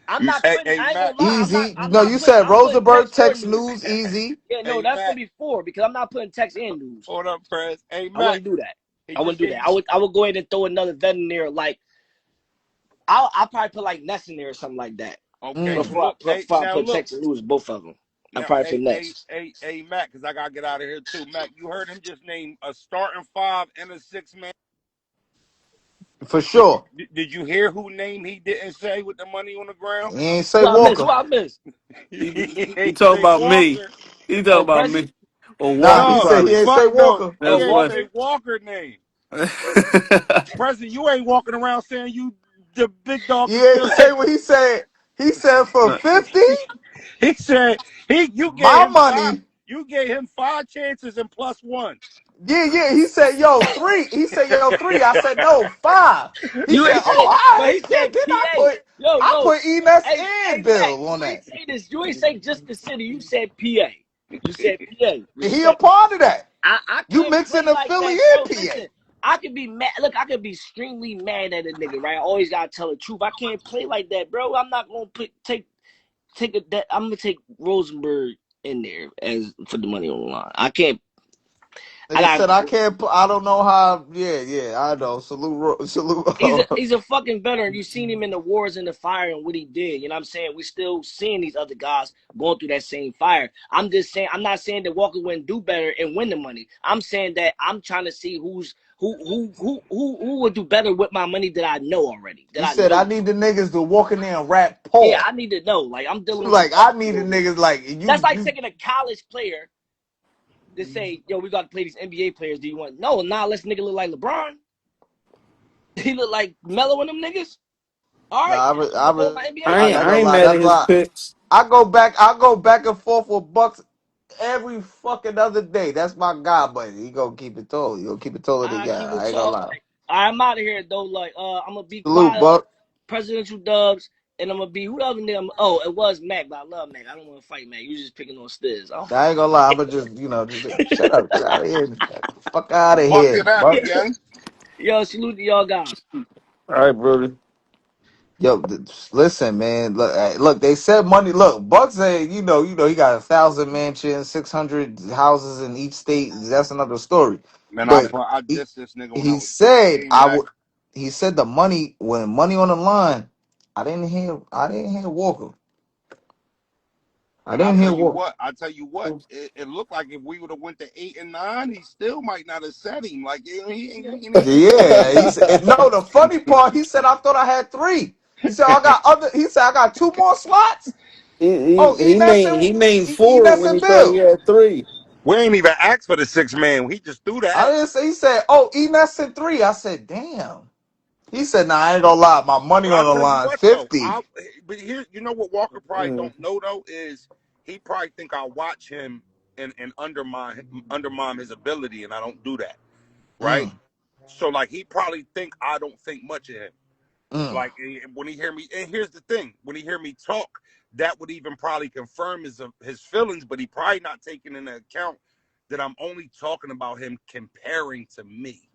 D: I'm not
B: Hey,
D: putting.
B: hey,
D: I ain't
B: Mac.
D: gonna lie.
A: easy.
D: I'm
A: No,
D: not
A: you
D: putting.
A: said
D: I'm putting
A: Rosenberg,
D: text or
A: text,
D: news.
A: news, easy.
D: Yeah, no,
B: Hey,
D: that's gonna
B: Mac.
D: be 4 because I'm not putting text and news.
B: Hold up, Prez. Hey,
D: I
B: Mac.
D: wouldn't do that.
B: He
D: I wouldn't
B: just
D: do
B: gave
D: that.
B: you.
D: I would go ahead and throw another vet in there. Like I'll probably put like Ness in there or something like that
B: Okay,
A: Mm.
B: so look. Hey,
D: before I
B: now
D: put
B: look.
D: text and news. Both of them. I
B: Now,
D: probably put
B: hey, hey,
D: Ness.
B: hey, hey, Mac, because I gotta get out of here too. Mac, you heard him just name a starting 5 and a 6-man.
A: For sure.
B: Did you hear who name he didn't say with the money on the ground?
A: He ain't say
D: Who I miss? Who
A: Walker.
D: I miss?
B: He
C: He
B: ain't
C: talking
B: say
C: about me.
B: Walker.
C: He talking
D: Oh,
C: about
D: Prezi?
C: me. Or
A: Nah,
C: Walker
A: he
B: No,
A: said he
C: probably.
A: ain't say
B: fuck no.
A: Walker.
B: He
C: That's
B: ain't
C: funny.
B: say Walker name. President, you ain't walking around saying you the big dog
A: He
B: can
A: ain't
B: still
A: say
B: take.
A: what he said. He said for 50,
B: He said you gave
A: my
B: him 5.
A: money.
B: You gave him 5 chances and +1.
A: Yeah, yeah. He said, yo, 3. He said, yo, 3. I said, no, 5. He
D: You
A: said,
D: ain't
A: oh,
D: say,
A: all
D: but
A: right.
D: he
A: Then
D: said
A: I
D: PA.
A: put I
D: Yo,
A: put Enes
D: hey,
A: and
D: Mac,
A: Bill on
D: you ain't
A: that.
D: say this. You ain't say just the city. You said PA. You said PA.
A: And he a
D: Respect.
A: part of that.
D: I
A: You
D: can't
A: mixing
D: play
A: the
D: like
A: Philly
D: that, bro.
A: and PA.
D: Listen, I could be mad. Look, I could be extremely mad at a nigga, right? I always gotta tell the truth. I can't play like that, bro. I'm not gonna take a that. I'm gonna take Rosenberg in there as for the money on the line. I can't. I
A: Nigga
D: got.
A: said I can't. I don't know how. Yeah, yeah. I know. Salute, salute.
D: He's a fucking veteran. You seen him in the wars and the fire and what he did. You know what I'm saying? We still seeing these other guys going through that same fire. I'm just saying. I'm not saying that Walker wouldn't do better and win the money. I'm saying that I'm trying to see who would do better with my money that I know already. That
A: He
D: I
A: said
D: know.
A: I need the niggas to walk in there and rap
D: Yeah,
A: Paul.
D: I need to know. Like I'm dealing with the
A: Like I
D: veterans
A: need the
D: over here.
A: niggas like
D: That's like
A: you.
D: taking a college player to say, "Yo, we got to play these NBA players. Do you want?" No, nah. Let's nigga look like LeBron. He look like Melo and them niggas. All right,
A: Nah,
D: I'm going with my NBA
C: I
A: I
C: ain't
A: ain't
C: I
A: gonna
D: players.
C: ain't
A: lie.
C: mad at
A: That's
C: his
A: why
C: picks.
A: I go back and forth with Bucks every fucking other day. That's my guy, buddy. He gonna keep it tall. He gonna keep it taller than
D: I
A: guy.
D: keep it
A: I ain't gonna
D: tough.
A: lie.
D: I'm out of here though. Like, I'm gonna be
A: Salute,
D: quiet.
A: Buck.
D: Presidential dubs, and I'm gonna be who the other nigga. Oh, it was Mac, but I love Mac. I don't want to fight Mac. You just picking on Stiz. Oh.
A: I ain't gonna lie. I'ma just just shut up. Get out of here. Fuck out of
B: Buck it
A: here,
B: out,
A: Buck.
B: gang.
D: Yo, salute to y'all guys.
C: All right, brother.
A: Yo, listen, man. Look, look. They said money. Look, Buck said, he got 1,000 mansions, 600 houses in each state. That's another story.
B: Man,
A: But
B: I
A: he,
B: dissed this nigga when I
A: he
B: was
A: said,
B: 16, Mac.
A: He said the money when money on the line. I didn't hear Walker. I
B: And I'll
A: didn't hear
B: tell you
A: Walker.
B: what, it looked like if we would have went to 8 and 9, he still might not have said him. Like
A: Yeah, he said. No, the funny part, he said I thought I had 3. He said I got other. He said I got 2 more slots. Oh,
C: He named 4
A: Enes
C: when
A: and
C: he thought he
A: Bill.
C: had 3.
B: we ain't even asked for the 6-man. He just threw
A: I
B: that.
A: didn't say. He said, "Oh, Enes and 3." I said, "Damn." He said, "Nah, I ain't gonna lie. My money
B: But I
A: on the
B: tell you
A: line,
B: what though,
A: 50."
B: but here, you know what Walker probably
C: Mm.
B: don't know though is he probably think I watch him and undermine his ability, and I don't do that, right?
A: Mm,
B: So like he probably think I don't think much of him.
A: mm.
B: Like when he hear me, and here's the thing: when he hear me talk, that would even probably confirm his feelings, but he probably not taking into account that I'm only talking about him comparing to me.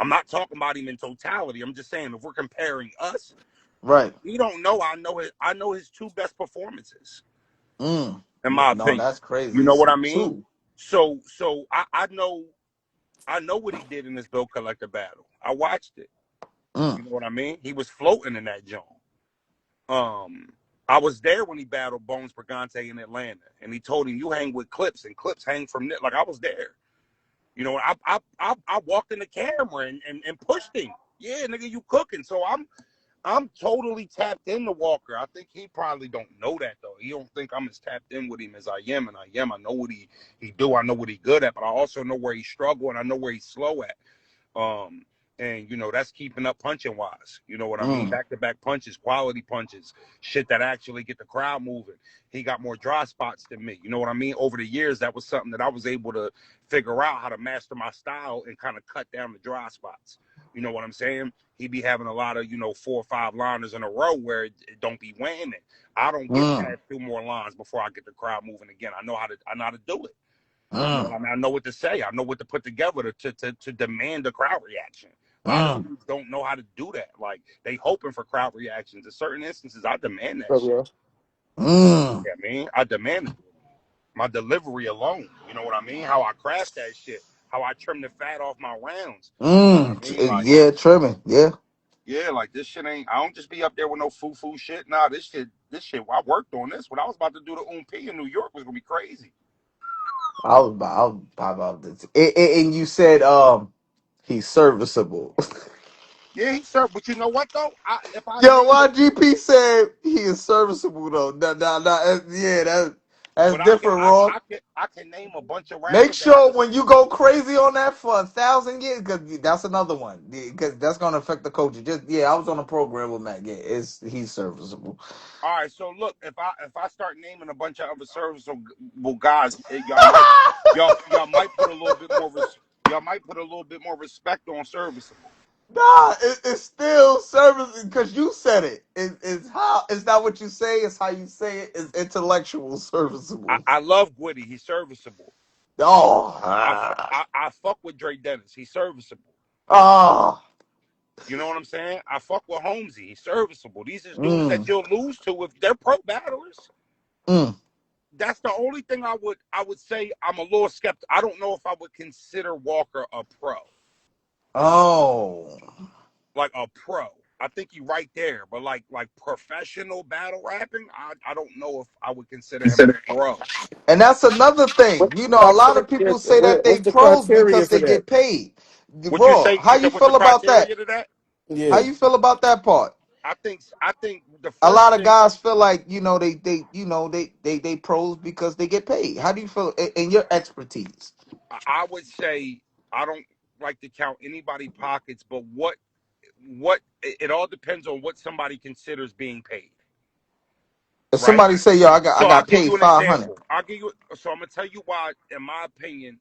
B: I'm not talking about him in totality. I'm just saying if we're comparing us,
A: Right.
B: he don't know. I know his 2 best performances,
A: Mm.
B: in my
A: No,
B: opinion.
A: that's crazy.
B: You
A: He
B: know what I
A: said
B: mean?
A: 2.
B: So I know what he did in this Bill Collector battle. I watched it.
A: Mm.
B: You know what I mean? He was floating in that joint. I was there when he battled Bones Brigante in Atlanta, and he told him, "You hang with Clips, and Clips hang from it." Like I was there. You know, I walked in the camera and pushed him. Yeah, nigga, you cooking. So I'm totally tapped into Walker. I think he probably don't know that though. He don't think I'm as tapped in with him as I am, and I am. I know what he do. I know what he good at, but I also know where he struggle, and I know where he's slow at. Um, and that's keeping up punching wise. You know what I mean?
A: Mm.
B: Back to back punches, quality punches, shit that actually get the crowd moving. He got more dry spots than me. You know what I mean? Over the years, that was something that I was able to figure out how to master my style and kind of cut down the dry spots. You know what I'm saying? He be having a lot of 4 or 5 liners in a row where it don't be weighing it. I don't get
A: Mm.
B: past 2 more lines before I get the crowd moving again. I know how to do it. You know what
A: Mm.
B: I mean? I know what to say. I know what to put together to demand a crowd reaction. A lot of
A: Mm.
B: dudes don't know how to do that. Like they hoping for crowd reactions. In certain instances, I demand that
C: Oh,
B: shit.
C: yeah.
A: Mm.
B: Yeah, I mean, I demand it. My delivery alone. You know what I mean? How I craft that shit. How I trim the fat off my rounds. You know what I mean? Like,
A: Yeah, trimming. Yeah.
B: yeah, like this shit ain't. I don't just be up there with no foo shit. Nah, this shit. I worked on this. When I was about to do the P in New York was gonna be crazy.
A: I was pop out this. And you said he's serviceable.
B: Yeah, he served. But you know what though? If I
A: Yo,
B: named it,
A: YGP said he is serviceable though. Yeah, that's
B: but I can
A: different, Raw.
B: I can name a bunch of
A: Make
B: rappers that I
A: sure
B: could.
A: when you go crazy on that for 1,000 years, because that's another one. Because that's gonna affect the culture. Just I was on a program with Matt. Yeah, he's serviceable.
B: All right, so look, if I start naming a bunch of other serviceable guys, y'all might put a little bit more y'all might put a little bit more respect on serviceable.
A: Nah, it's still service because you said it. It's how it's not what you say. It's how you say it. It's intellectual serviceable.
B: I love Gwitty, he's serviceable.
A: Oh,
B: I fuck with Dre Dennis, he's serviceable.
A: ah,
B: You know what I'm saying? I fuck with Holmesy, he's serviceable. These is dudes that
A: mm,
B: you'll lose to if they're pro battlers.
A: mm.
B: That's the only thing I would say I'm a little skeptical. I don't know if I would consider Walker a pro.
A: Oh,
B: Like a pro. I think you right there, but like professional battle rapping, I don't know if I would consider him a pro.
A: and that's another thing.
C: What's
A: You
C: the
A: know, a lot of
C: criteria?
A: people say that they
C: What's the
A: pros
C: criteria
A: because
C: for
A: they
C: that?
A: get paid.
B: Would you
A: Raw,
B: say
A: how
B: you
A: you
B: said what's the
A: feel about that?
B: criteria to that?
A: How
C: Yeah.
A: you feel about that part?
B: I think the
A: A
B: first
A: lot of
B: thing
A: guys feel like they pros because they get paid. How do you feel in your expertise?
B: I would say I don't like to count anybody pockets, but what it all depends on what somebody considers being paid,
A: If
B: right?
A: somebody say, "Yo, I
B: So I'll
A: got
B: give
A: paid
B: you an
A: 500,"
B: example. I'll give you so I'm gonna tell you why, in my opinion,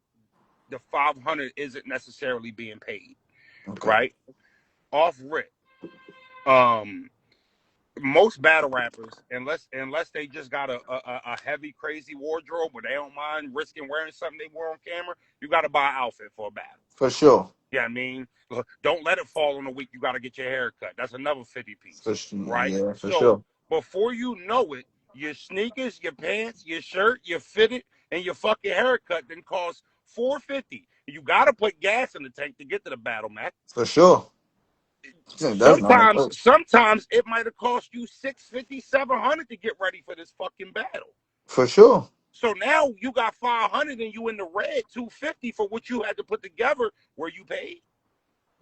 B: the 500 isn't necessarily being paid,
A: okay,
B: right? Off rip. Um, most battle rappers, unless they just got a heavy crazy wardrobe where they don't mind risking wearing something they wore on camera, you got to buy an outfit for a battle.
A: for sure,
B: Yeah, I mean, don't let it fall on a week. You got to get your hair cut. That's another 50 piece,
A: for sure,
B: right?
A: yeah, for
B: So
A: sure,
B: before you know it, your sneakers, your pants, your shirt, your fitted, and your fucking haircut then cost 450. You got to put gas in the tank to get to the battle, man.
A: for sure. That's not
B: Sometimes it might have cost you 650, 700 to get ready for this fucking battle.
A: for sure.
B: So now you got 500 and you in the red 250 for what you had to put together where you paid.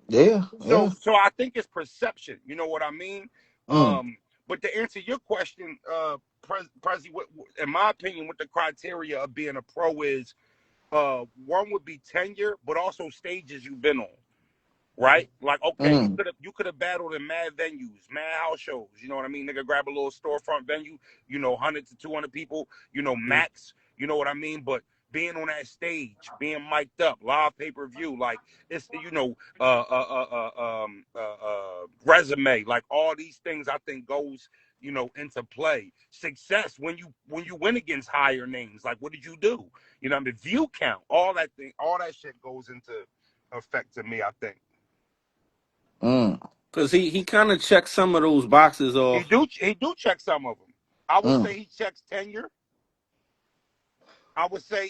A: Yeah,
B: So
A: yeah.
B: so I think it's perception. You know what I mean?
A: Mm,
B: But to answer your question, Prezi, in my opinion, what the criteria of being a pro is, one would be tenure, but also stages you've been on. Right? Like, okay,
A: mm,
B: you could have battled in mad venues, mad house shows. You know what I mean? Nigga, grab a little storefront venue, 100 to 200 people, max. You know what I mean? But being on that stage, being mic'd up, live pay per view, like it's resume, like all these things, I think goes into play. Success when you win against higher names, like what did you do? You know what I mean? View count, all that shit goes into effect to me. I think.
A: mm,
C: Because he kind of checked some of those boxes off.
B: He do check some of them. I would
A: mm.
B: say he checks tenure. I would say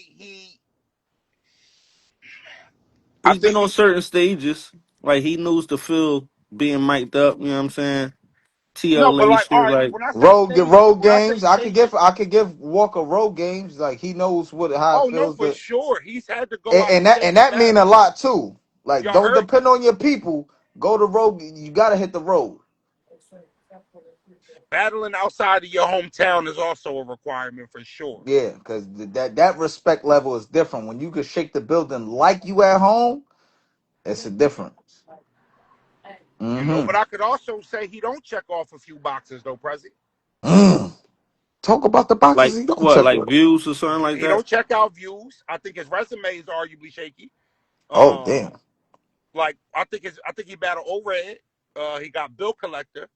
B: I
C: He's been
B: think
C: on
B: he
C: certain stages. Like he knows the feel being mic'd up. You know what I'm saying?
B: no, but
C: TLA
B: like all
C: shit.
B: right,
C: Like
A: Road
B: when I say
A: games.
B: stages,
A: I could give Walker road games. Like he knows how it
B: oh no,
A: feels
B: for
A: to,
B: sure, he's had to go out of
A: and
B: state to
A: that mean a
B: battle.
A: lot too. Like
B: Y'all
A: don't
B: heard?
A: depend on your people. Go to road. You gotta hit the road.
B: Battling outside of your hometown is also a requirement for sure.
A: Yeah, because that respect level is different. When you can shake the building like you at home, it's a difference.
B: But
A: Mm-hmm.
B: I could also say he don't check off a few boxes though, Prezi.
A: Mm. Talk about the boxes
C: Like
A: he don't
C: what,
A: check
C: like
A: with.
C: views or something like
B: He
C: that?
B: don't check out views. I think his resume is arguably shaky.
A: Oh
B: Um,
A: damn.
B: like I think he battled O-Red. He got Bill Collector.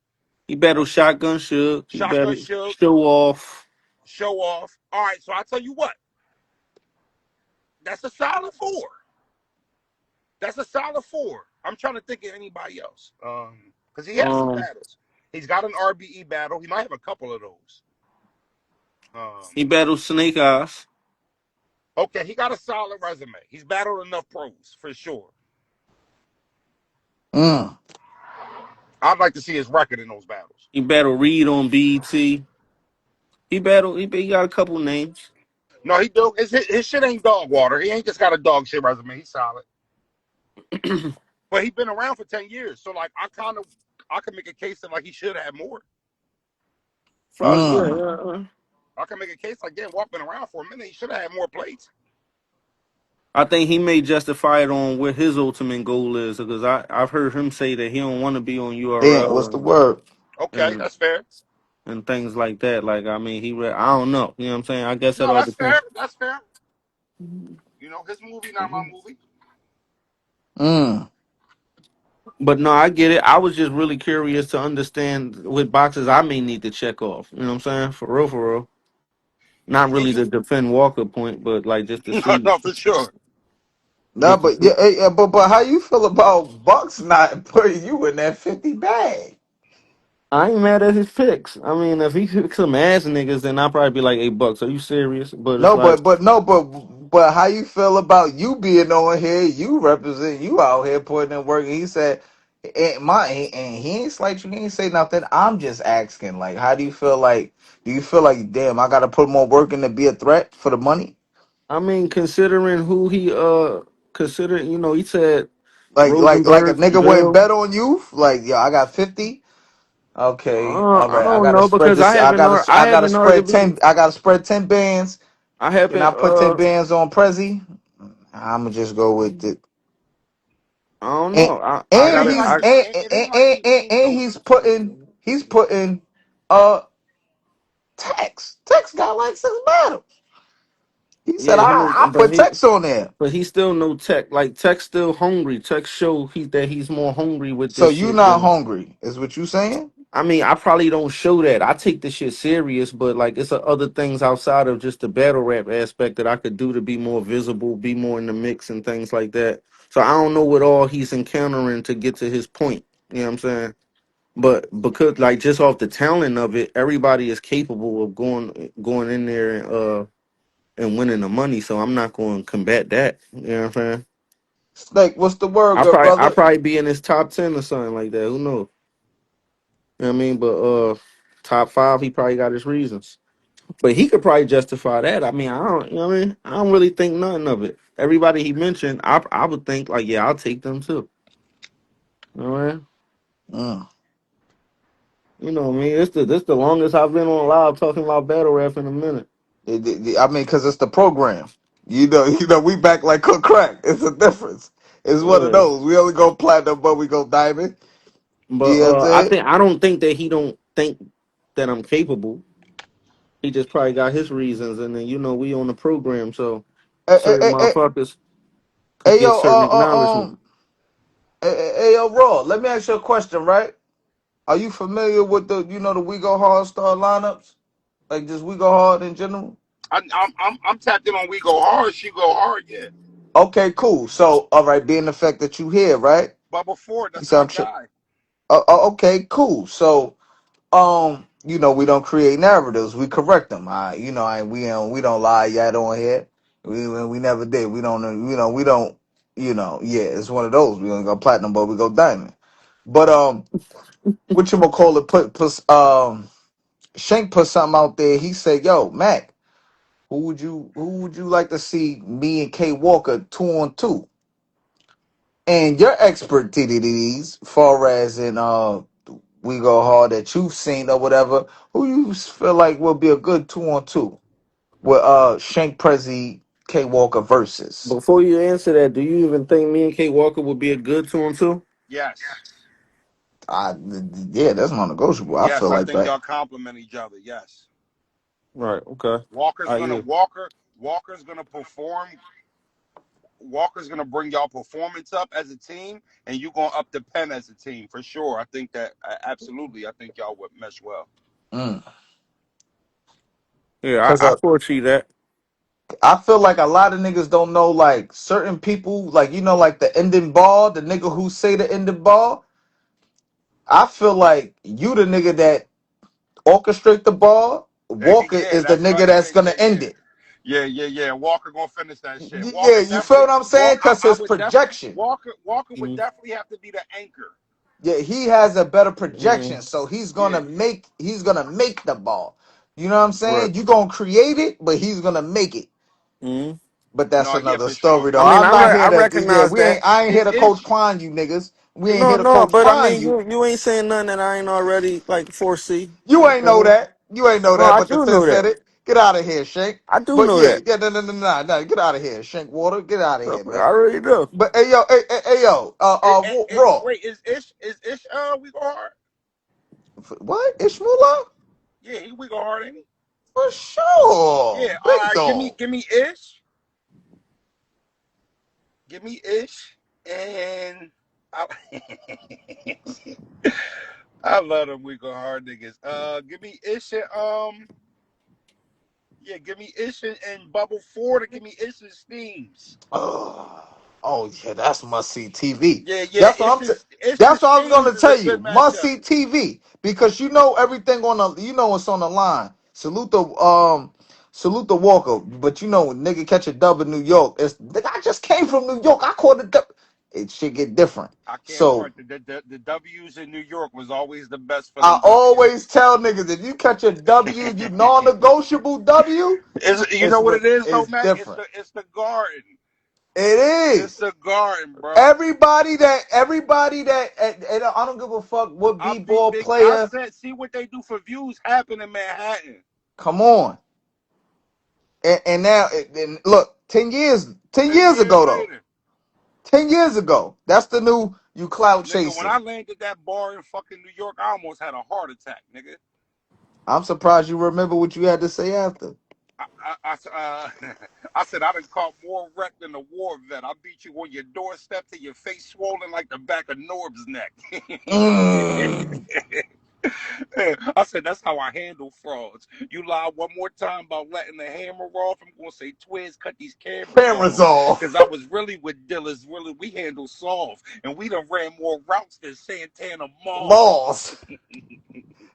C: He
B: Uh,
C: battled Shotgun Suge. He
B: Shotgun
C: battled
B: Suge.
C: Show Off.
B: Show Off. All right, so I tell you what, that's a solid four. That's a solid four. I'm trying to think of anybody else. Because he has some
C: Um,
B: battles. He's got an RBE battle. He might have a couple of those.
C: he battled Snake Eyes.
B: Okay, he got a solid resume. He's battled enough pros for sure.
A: Mm.
B: I'd like to see his record in those battles.
C: He battled Reed on BET. He battled. He got a couple names.
B: No, he do. His shit ain't dog water. He ain't just got a dog shit resume. He's solid. But he's been around for 10 years. So like I can make a case that like he should have more.
C: Probably, yeah,
A: Mm.
C: yeah.
B: I can make a case like damn, Walk been around for a minute. He should have had more plates.
C: I think he may justify it on what his ultimate goal is because I've heard him say that he don't want to be on
A: Damn, what's
C: URL
A: the word?
B: Okay,
C: and
B: that's fair.
C: and things like that. Like I mean, I don't know. You know what I'm saying? I guess that
B: No,
C: all
B: that's
C: depends.
B: fair. That's fair. His movie not my movie.
A: Mm.
C: But no, I get it. I was just really curious to understand what boxes I may need to check off. You know what I'm saying? For real, for real. Not really to defend Walker point, but like just to
B: No,
C: see,
B: no, for sure.
A: Nah,
C: just to
A: but
C: see.
A: yeah, but how you feel about Bucks not putting you in that 50 bag?
C: I ain't mad at his picks. I mean, if he picks some ass niggas, then I'll probably be like, "Hey, Bucks, are you serious?" But it's
A: No,
C: like,
A: but how you feel about you being on here? You represent you out here putting in work. He said, and he ain't slight you. He ain't say nothing. I'm just asking, like, how do you feel? Like, do you feel like, damn, I got to put more work in to be a threat for the money?
C: I mean, considering who he considering, he said
A: Like a
C: Rosenberg,
A: nigga wouldn't
C: Bill.
A: bet on you. Like, yo, I got 50. Okay, all
C: I
A: right. I
C: don't
A: gotta
C: know
A: spread
C: because
A: this.
C: I
A: I gotta
C: haven't
A: spread
C: arguably
A: 10. I gotta spread 10 bands.
C: I
A: Can
C: haven't
A: I put 10 bands on Prezi? I'ma just go with it.
C: I don't
A: And
C: know. I
B: It
A: and
B: ain't
C: gotta
B: like
A: he's
C: I
B: he it ain't like he ain't
A: and
B: though.
A: he's putting uh Tex got like 6 battles. He said
C: yeah,
A: I put Tex on there.
C: but he still no Tech. Like Tech's still hungry. Tech show that he's more hungry with
A: So
C: this
A: you
C: shit
A: not
C: than
A: hungry, is what you saying?
C: I mean, I probably don't show that. I take this shit serious, but like it's other things outside of just the battle rap aspect that I could do to be more visible, be more in the mix and things like that. So I don't know what all he's encountering to get to his point. You know what I'm saying? But because like just off the talent of it, everybody is capable of going in there and winning the money. So I'm not going to combat that. You know what I'm saying?
A: Snake, what's the word, good
C: I
A: brother?
C: probably be in his top 10 or something like that. Who knows? You know what I mean? But top five, he probably got his reasons. But he could probably justify that. I mean, I don't, you know what I mean? I don't really think nothing of it. Everybody he mentioned, I would think like, yeah, I'll take them too. You know what I mean?
A: Mm.
C: You know what I mean? This the longest I've been on live talking about battle rap in a minute.
A: I mean, cause it's the program. We back like cook crack. It's a difference. It's one of
C: Yeah.
A: those. We only go platinum, but we go diamond.
C: But
A: You know what I'm saying?
C: I don't think that he don't think that I'm capable. He just probably got his reasons, and then we on the program, so
A: Hey, hey,
C: certain
A: hey, hey,
C: motherfuckers could
A: hey,
C: get
A: yo,
C: certain acknowledgement.
A: hey, yo, Raw. Let me ask you a question, right? Are you familiar with the We Go Hard star lineups? Like just We Go Hard in general?
B: I'm tapped in on We Go Hard. She Go Hard, yeah.
A: Okay, cool. So, all right, being the fact that you here, right?
B: But before
A: You
B: that's
A: say
B: my
A: I'm
B: guy.
A: okay, cool. So, we don't create narratives. We correct them. We don't lie yet on here. We never did. Yeah, it's one of those. We don't go platinum, but we go diamond. But what you gonna call it? Shank put something out there. He said, "Yo, Mac, who would you like to see me and K Walker 2-on-2?" And your expert TDDs, far as in we go hard that you've seen or whatever, who you feel like will be a good 2-on-2 with Shank Prezi K Walker versus?
C: Before you answer that, do you even think me and Kate Walker would be a good 2-on-2?
B: Yes.
A: I Yeah, that's non-negotiable. I feel
B: Yes, I
A: like
B: think
A: that.
B: y'all complement each other. Yes.
C: Right. Okay.
B: Walker's gonna
C: Yeah.
B: Walker Walker's gonna perform. Walker's gonna bring y'all performance up as a team, and you gonna up the pen as a team for sure. I think that absolutely. I think y'all would mesh well.
A: Mm.
C: Yeah.
A: Cause
C: I foresee that.
A: I feel like a lot of niggas don't know like certain people, like like the ending ball, the nigga who say the ending ball. I feel like you the nigga that orchestrate the ball. Walker
B: Yeah,
A: is the
B: that's what.
A: nigga
B: Yeah,
A: that's gonna
B: yeah,
A: end
B: yeah,
A: it.
B: yeah. Walker gonna finish that shit.
A: Yeah,
B: Walker
A: you feel
B: definitely.
A: what I'm saying? Cause
B: I
A: his
B: would definitely.
A: projection.
B: Walker would
C: Mm-hmm.
B: definitely have to be the anchor.
A: Yeah, he has a better
C: Mm-hmm.
A: projection, so
B: Yeah.
A: he's gonna make the ball. You know what I'm
C: Right.
A: saying? You gonna create it, but he's gonna make it.
C: Mm-hmm.
A: But that's
B: No, yeah,
A: another
B: for sure,
A: story though.
C: I
B: for
C: mean,
A: I'm
B: sure.
A: not here
C: I
A: to
C: recognize that.
A: I ain't here
B: Is
A: to coach
B: is
A: Klein you niggas. We ain't
C: No,
A: here to
C: no,
A: coach
C: but I
A: Klein
C: mean,
A: you.
C: you ain't saying nothing that I ain't already like foresee.
A: You
C: You
A: ain't
C: feel
A: know
C: me?
A: that. You ain't know
C: No,
A: that,
C: I
A: but the
C: do
A: ten
C: know
A: said
C: that.
A: it. Get out of here, Shank.
C: I do
A: But
C: know
A: yeah,
C: that.
A: yeah, no, get out of here, Shank Water. Get out of
C: I
A: here, man.
C: already know.
A: But hey yo, Raw.
B: wait, is Ish we go hard?
A: What? Ishmula?
B: Yeah, we go hard, ain't he?
A: For sure.
B: Yeah, all
A: Big
B: right.
A: dog.
B: Give me Ish. Give me Ish, and I, I love them. We go hard niggas. Give me Ish and yeah, give me Ish and Bubble Four to give me Ish and Steams.
A: Oh yeah, that's must see TV.
B: Yeah.
A: That's what
B: Ish and
A: that's what I was
B: Steams
A: gonna
B: is a
A: tell you.
B: good
A: Must
B: matchup.
A: see TV because everything on the it's on the line. Salute the Walker, but when nigga catch a dub in New York, it's nigga, I just came from New York. I caught a dub. It should get different.
B: I can't
A: So
B: front. The W's in New York was always the best for
A: I
B: them W's.
A: always tell niggas if you catch a W, you non-negotiable W,
B: You know what it is though,
A: it's
B: Mac?
A: different.
B: It's the garden.
A: It
B: It's
A: is.
B: the garden, bro.
A: Everybody that and I don't give a fuck what
B: I
A: b-ball
B: I
A: player.
B: said, see what they do for views happen in Manhattan.
A: Come on. And now and look, 10 years
B: 10 years
A: ago though.
B: later,
A: 10 years ago. That's the new you cloud
B: nigga, when
A: chasing.
B: I landed that bar in fucking New York, I almost had a heart attack, nigga.
A: I'm surprised you remember what you had to say after.
B: I said I done caught more wreck than a war vet. I beat you on your doorstep to your face swollen like the back of Norb's neck.
A: Mm.
B: I said that's how I handle frauds. You lie one more time about letting the hammer off, I'm gonna say Twiz, cut these cameras
A: Cameras
B: off.
A: off.
B: Cause I was really with dealers, really we handle soft. And we done ran more routes than Santana Moss.
A: Balls.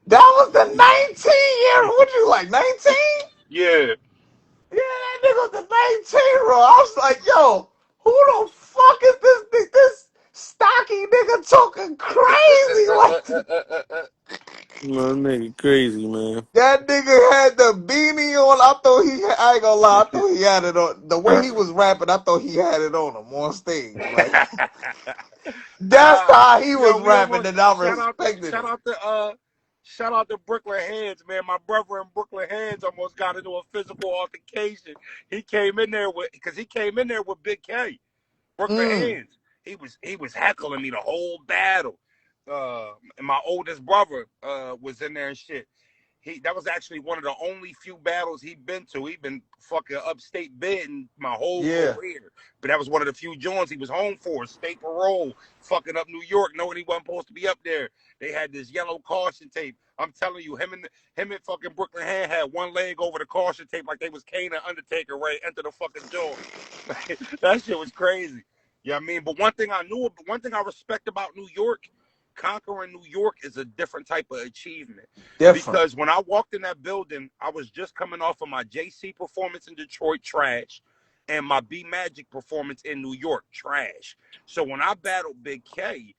A: That was the 19-year. What you like, 19?
B: Yeah.
A: Yeah, that nigga was the 19-year-old. I was like, yo, who the fuck is this stocky nigga talking crazy like
C: No, nigga, crazy man.
A: that nigga had the beanie on. I ain't gonna lie, I thought he had it on. The way he was rapping, I thought he had it on him on stage. Like, that's how he
B: Yo,
A: was
B: we
A: rapping,
B: almost
A: and I respected it.
B: shout out to Brooklyn Heads, man. My brother in Brooklyn Heads almost got into a physical altercation. He came in there with Big K. Brooklyn
A: Mm,
B: Heads. He was heckling me the whole battle. And my oldest brother was in there and shit. That was actually one of the only few battles he'd been to. He'd been fucking upstate bidding my whole
A: yeah.
B: career. But that was one of the few joints he was home for. State parole, fucking up New York, knowing he wasn't supposed to be up there. They had this yellow caution tape. I'm telling you, him and fucking Brooklyn Hand had one leg over the caution tape like they was Kane and Undertaker right into the fucking joint. That shit was crazy. You know what I mean? But one thing I respect about New York, conquering New York is a different type of achievement.
A: Different.
B: Because when I walked in that building, I was just coming off of my JC performance in Detroit, trash, and my B Magic performance in New York, trash. So when I battled Big K,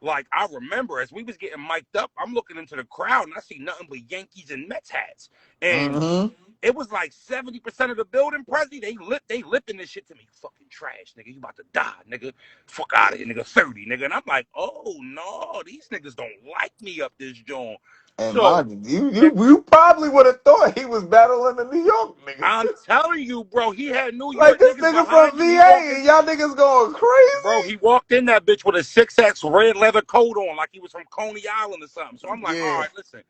B: like I remember as we was getting mic'd up, I'm looking into the crowd and I see nothing but Yankees and Mets hats. And
A: Mm-hmm.
B: It was like 70% of the building, Prezi, they lipping this shit to me. Fucking trash, nigga. You about to die, nigga. Fuck out of here, nigga. 30, nigga. And I'm like, oh no, these niggas don't like me up this joint.
A: And
B: So
A: mind you, you probably would have thought he was battling the New York nigga
B: I'm
A: too.
B: telling you, bro, he had New
A: Like
B: York
A: this
B: niggas
A: nigga from
B: behind him. He
A: VA,
B: walked in.
A: and y'all niggas going
B: Bro,
A: crazy.
B: he walked in that bitch with a 6X red leather coat on, like he was from Coney Island or something. So I'm like, all
A: Yeah,
B: right, listen,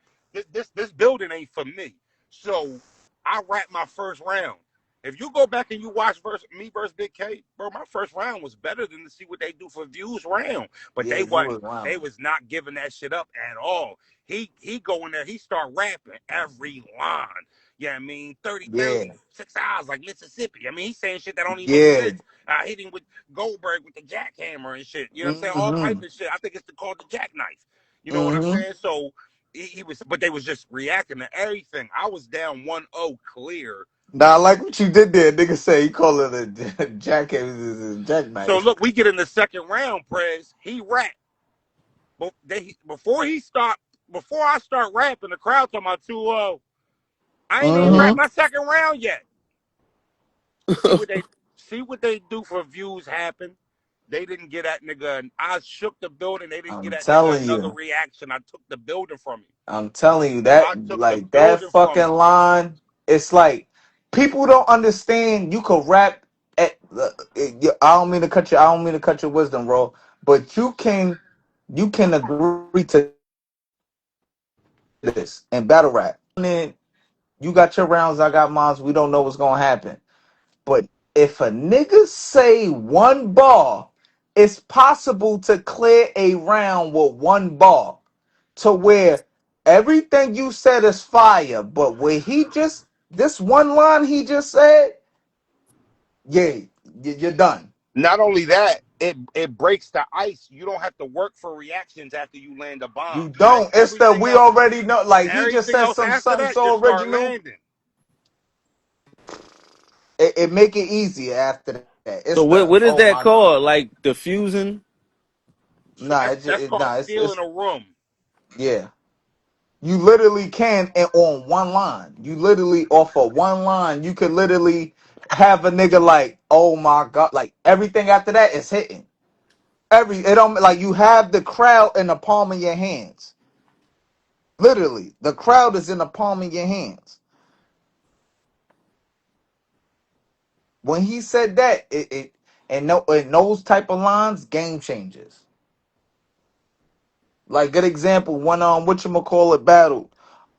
B: this building ain't for me. So I rapped my first round. If you go back and you watch me versus Big K, bro, my first round was better than to see what they do for views round. But
A: yeah,
B: they
A: you
B: wasn't.
A: was
B: They
A: wildin'.
B: was not giving that shit up at all. He go in there, he start rapping every line. Yeah, I mean, 30
A: Yeah,
B: 30, 6 hours like Mississippi. I mean, he's saying shit that don't even make
A: yeah.
B: sense. I hit him with Goldberg with the jackhammer and shit. You know what I'm saying? All type
A: Mm-hmm.
B: of shit. I think it's called the jackknife. You know what I'm
A: Mm-hmm.
B: saying? So he was, but they was just reacting to everything. I was down 1-0 clear.
A: Now I like what you did there. Nigga say he call it a a
B: So
A: jackknife.
B: look, we get in the second round, Prez. He rapped. But before he stopped, before I start rapping, the crowd talking about 2-0. I ain't even
A: Mm-hmm.
B: rapped my second round yet. See what they do for views happen. They didn't get that nigga. I shook the building. They didn't get
A: I'm
B: that nigga
A: telling
B: another
A: you.
B: reaction. I took the building from him.
A: I'm telling you that
B: I took the
A: like that
B: building from
A: fucking
B: him.
A: line. It's like people don't understand. You could rap. I don't mean to cut you. I don't mean to cut your wisdom, bro. But you can agree to this in battle rap. And then you got your rounds. I got mines. We don't know what's gonna happen. But if a nigga say one bar, it's possible to clear a round with one bar to where everything you said is fire, but where he just this one line he just said, yeah, you're done.
B: Not only that, it breaks the ice. You don't have to work for reactions after you land a bomb.
A: You
B: Like
A: don't. It's that we already know. Like he just
B: everything
A: said
B: else
A: some
B: after
A: something
B: that
A: so
B: just start
A: original.
B: landing.
A: It make it easier after that. It's
C: So
A: the
C: what
A: oh
C: is
A: my
C: that
A: god.
C: called? Like diffusing?
A: Nah,
B: That's called
A: it's
B: stealing a room.
A: yeah. You literally can and on one line. You literally off of one line. You could literally have a nigga like, oh my god, like everything after that is hitting. It don't like you have the crowd in the palm of your hands. Literally, the crowd is in the palm of your hands. When he said that, it and no in those type of lines, game changers. Like good example, when whatchamacallit battled.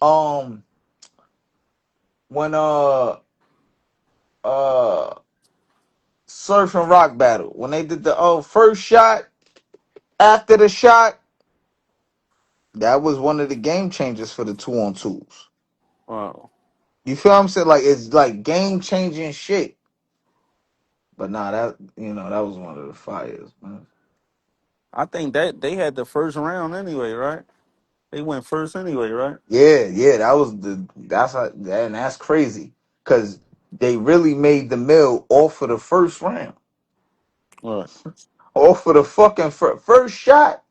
A: Um when uh Surf and Rock battle. When they did the first shot after the shot, that was one of the game changers for the 2-on-2s.
C: Wow.
A: You feel what I'm saying? Like it's like game changing shit. But nah, that that was one of the fires, man.
C: I think that they had the first round anyway, right? They went first anyway, right?
A: Yeah, yeah, that's how, and that's crazy because they really made the mill off of the first round,
C: Right.
A: off of the fucking first shot.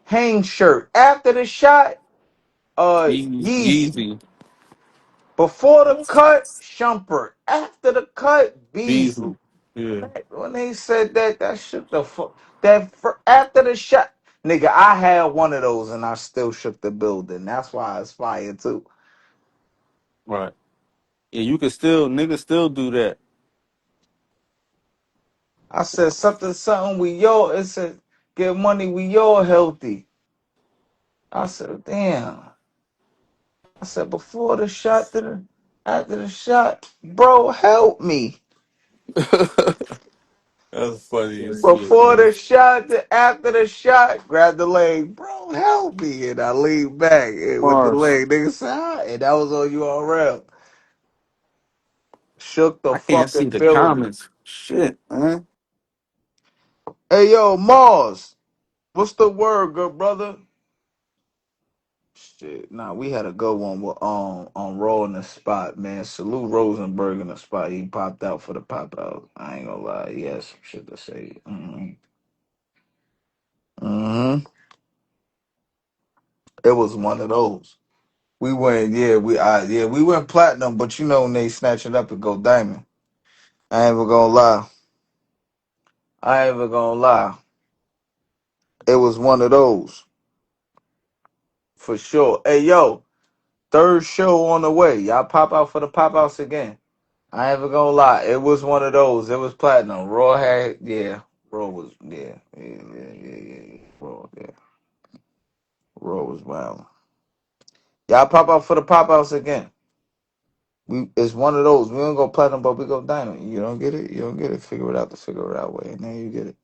A: Hang shirt after the shot. Yeezy
C: Yeezy.
A: before the cut. Shumpert after the cut. Beasley.
C: Beasley. Yeah.
A: When they said that, that shook the fuck. After the shot, nigga, I had one of those and I still shook the building. That's why it's fire too.
C: Right. Yeah, you can still niggas still do that.
A: I said something. We all. It said get money. We all healthy. I said damn. I said before the shot to the after the shot, bro, help me.
C: That's funny as shit,
A: Before
C: man.
A: the shot to after the shot, grab the leg, bro, help me, and I lean back with the
C: Mars.
A: leg, nigga side, and that was on URL. Shook the
C: I can't see
A: fucking
C: the
A: building.
C: comments. Shit, man.
A: Hey yo, Mars, what's the word, good brother? Shit, nah, we had a good one with on Raw in the spot, man. Salute Rosenberg in the spot. He popped out for the pop out. I ain't gonna lie, he had some shit to say. Mm-hmm. It was one of those. We went, we went platinum, but you know when they snatch it up and go diamond. I ain't even gonna lie. I ain't even gonna lie. It was one of those for sure. Hey yo, third show on the way. Y'all pop out for the pop outs again. I ain't even gonna lie. It was one of those. It was platinum. Raw had Raw was Raw. Raw was wild. Y'all pop out for the pop outs again. It's one of those. We don't go platinum, but we go diamond. You don't get it. You don't get it. Figure it out the figure it out way, and then you get it.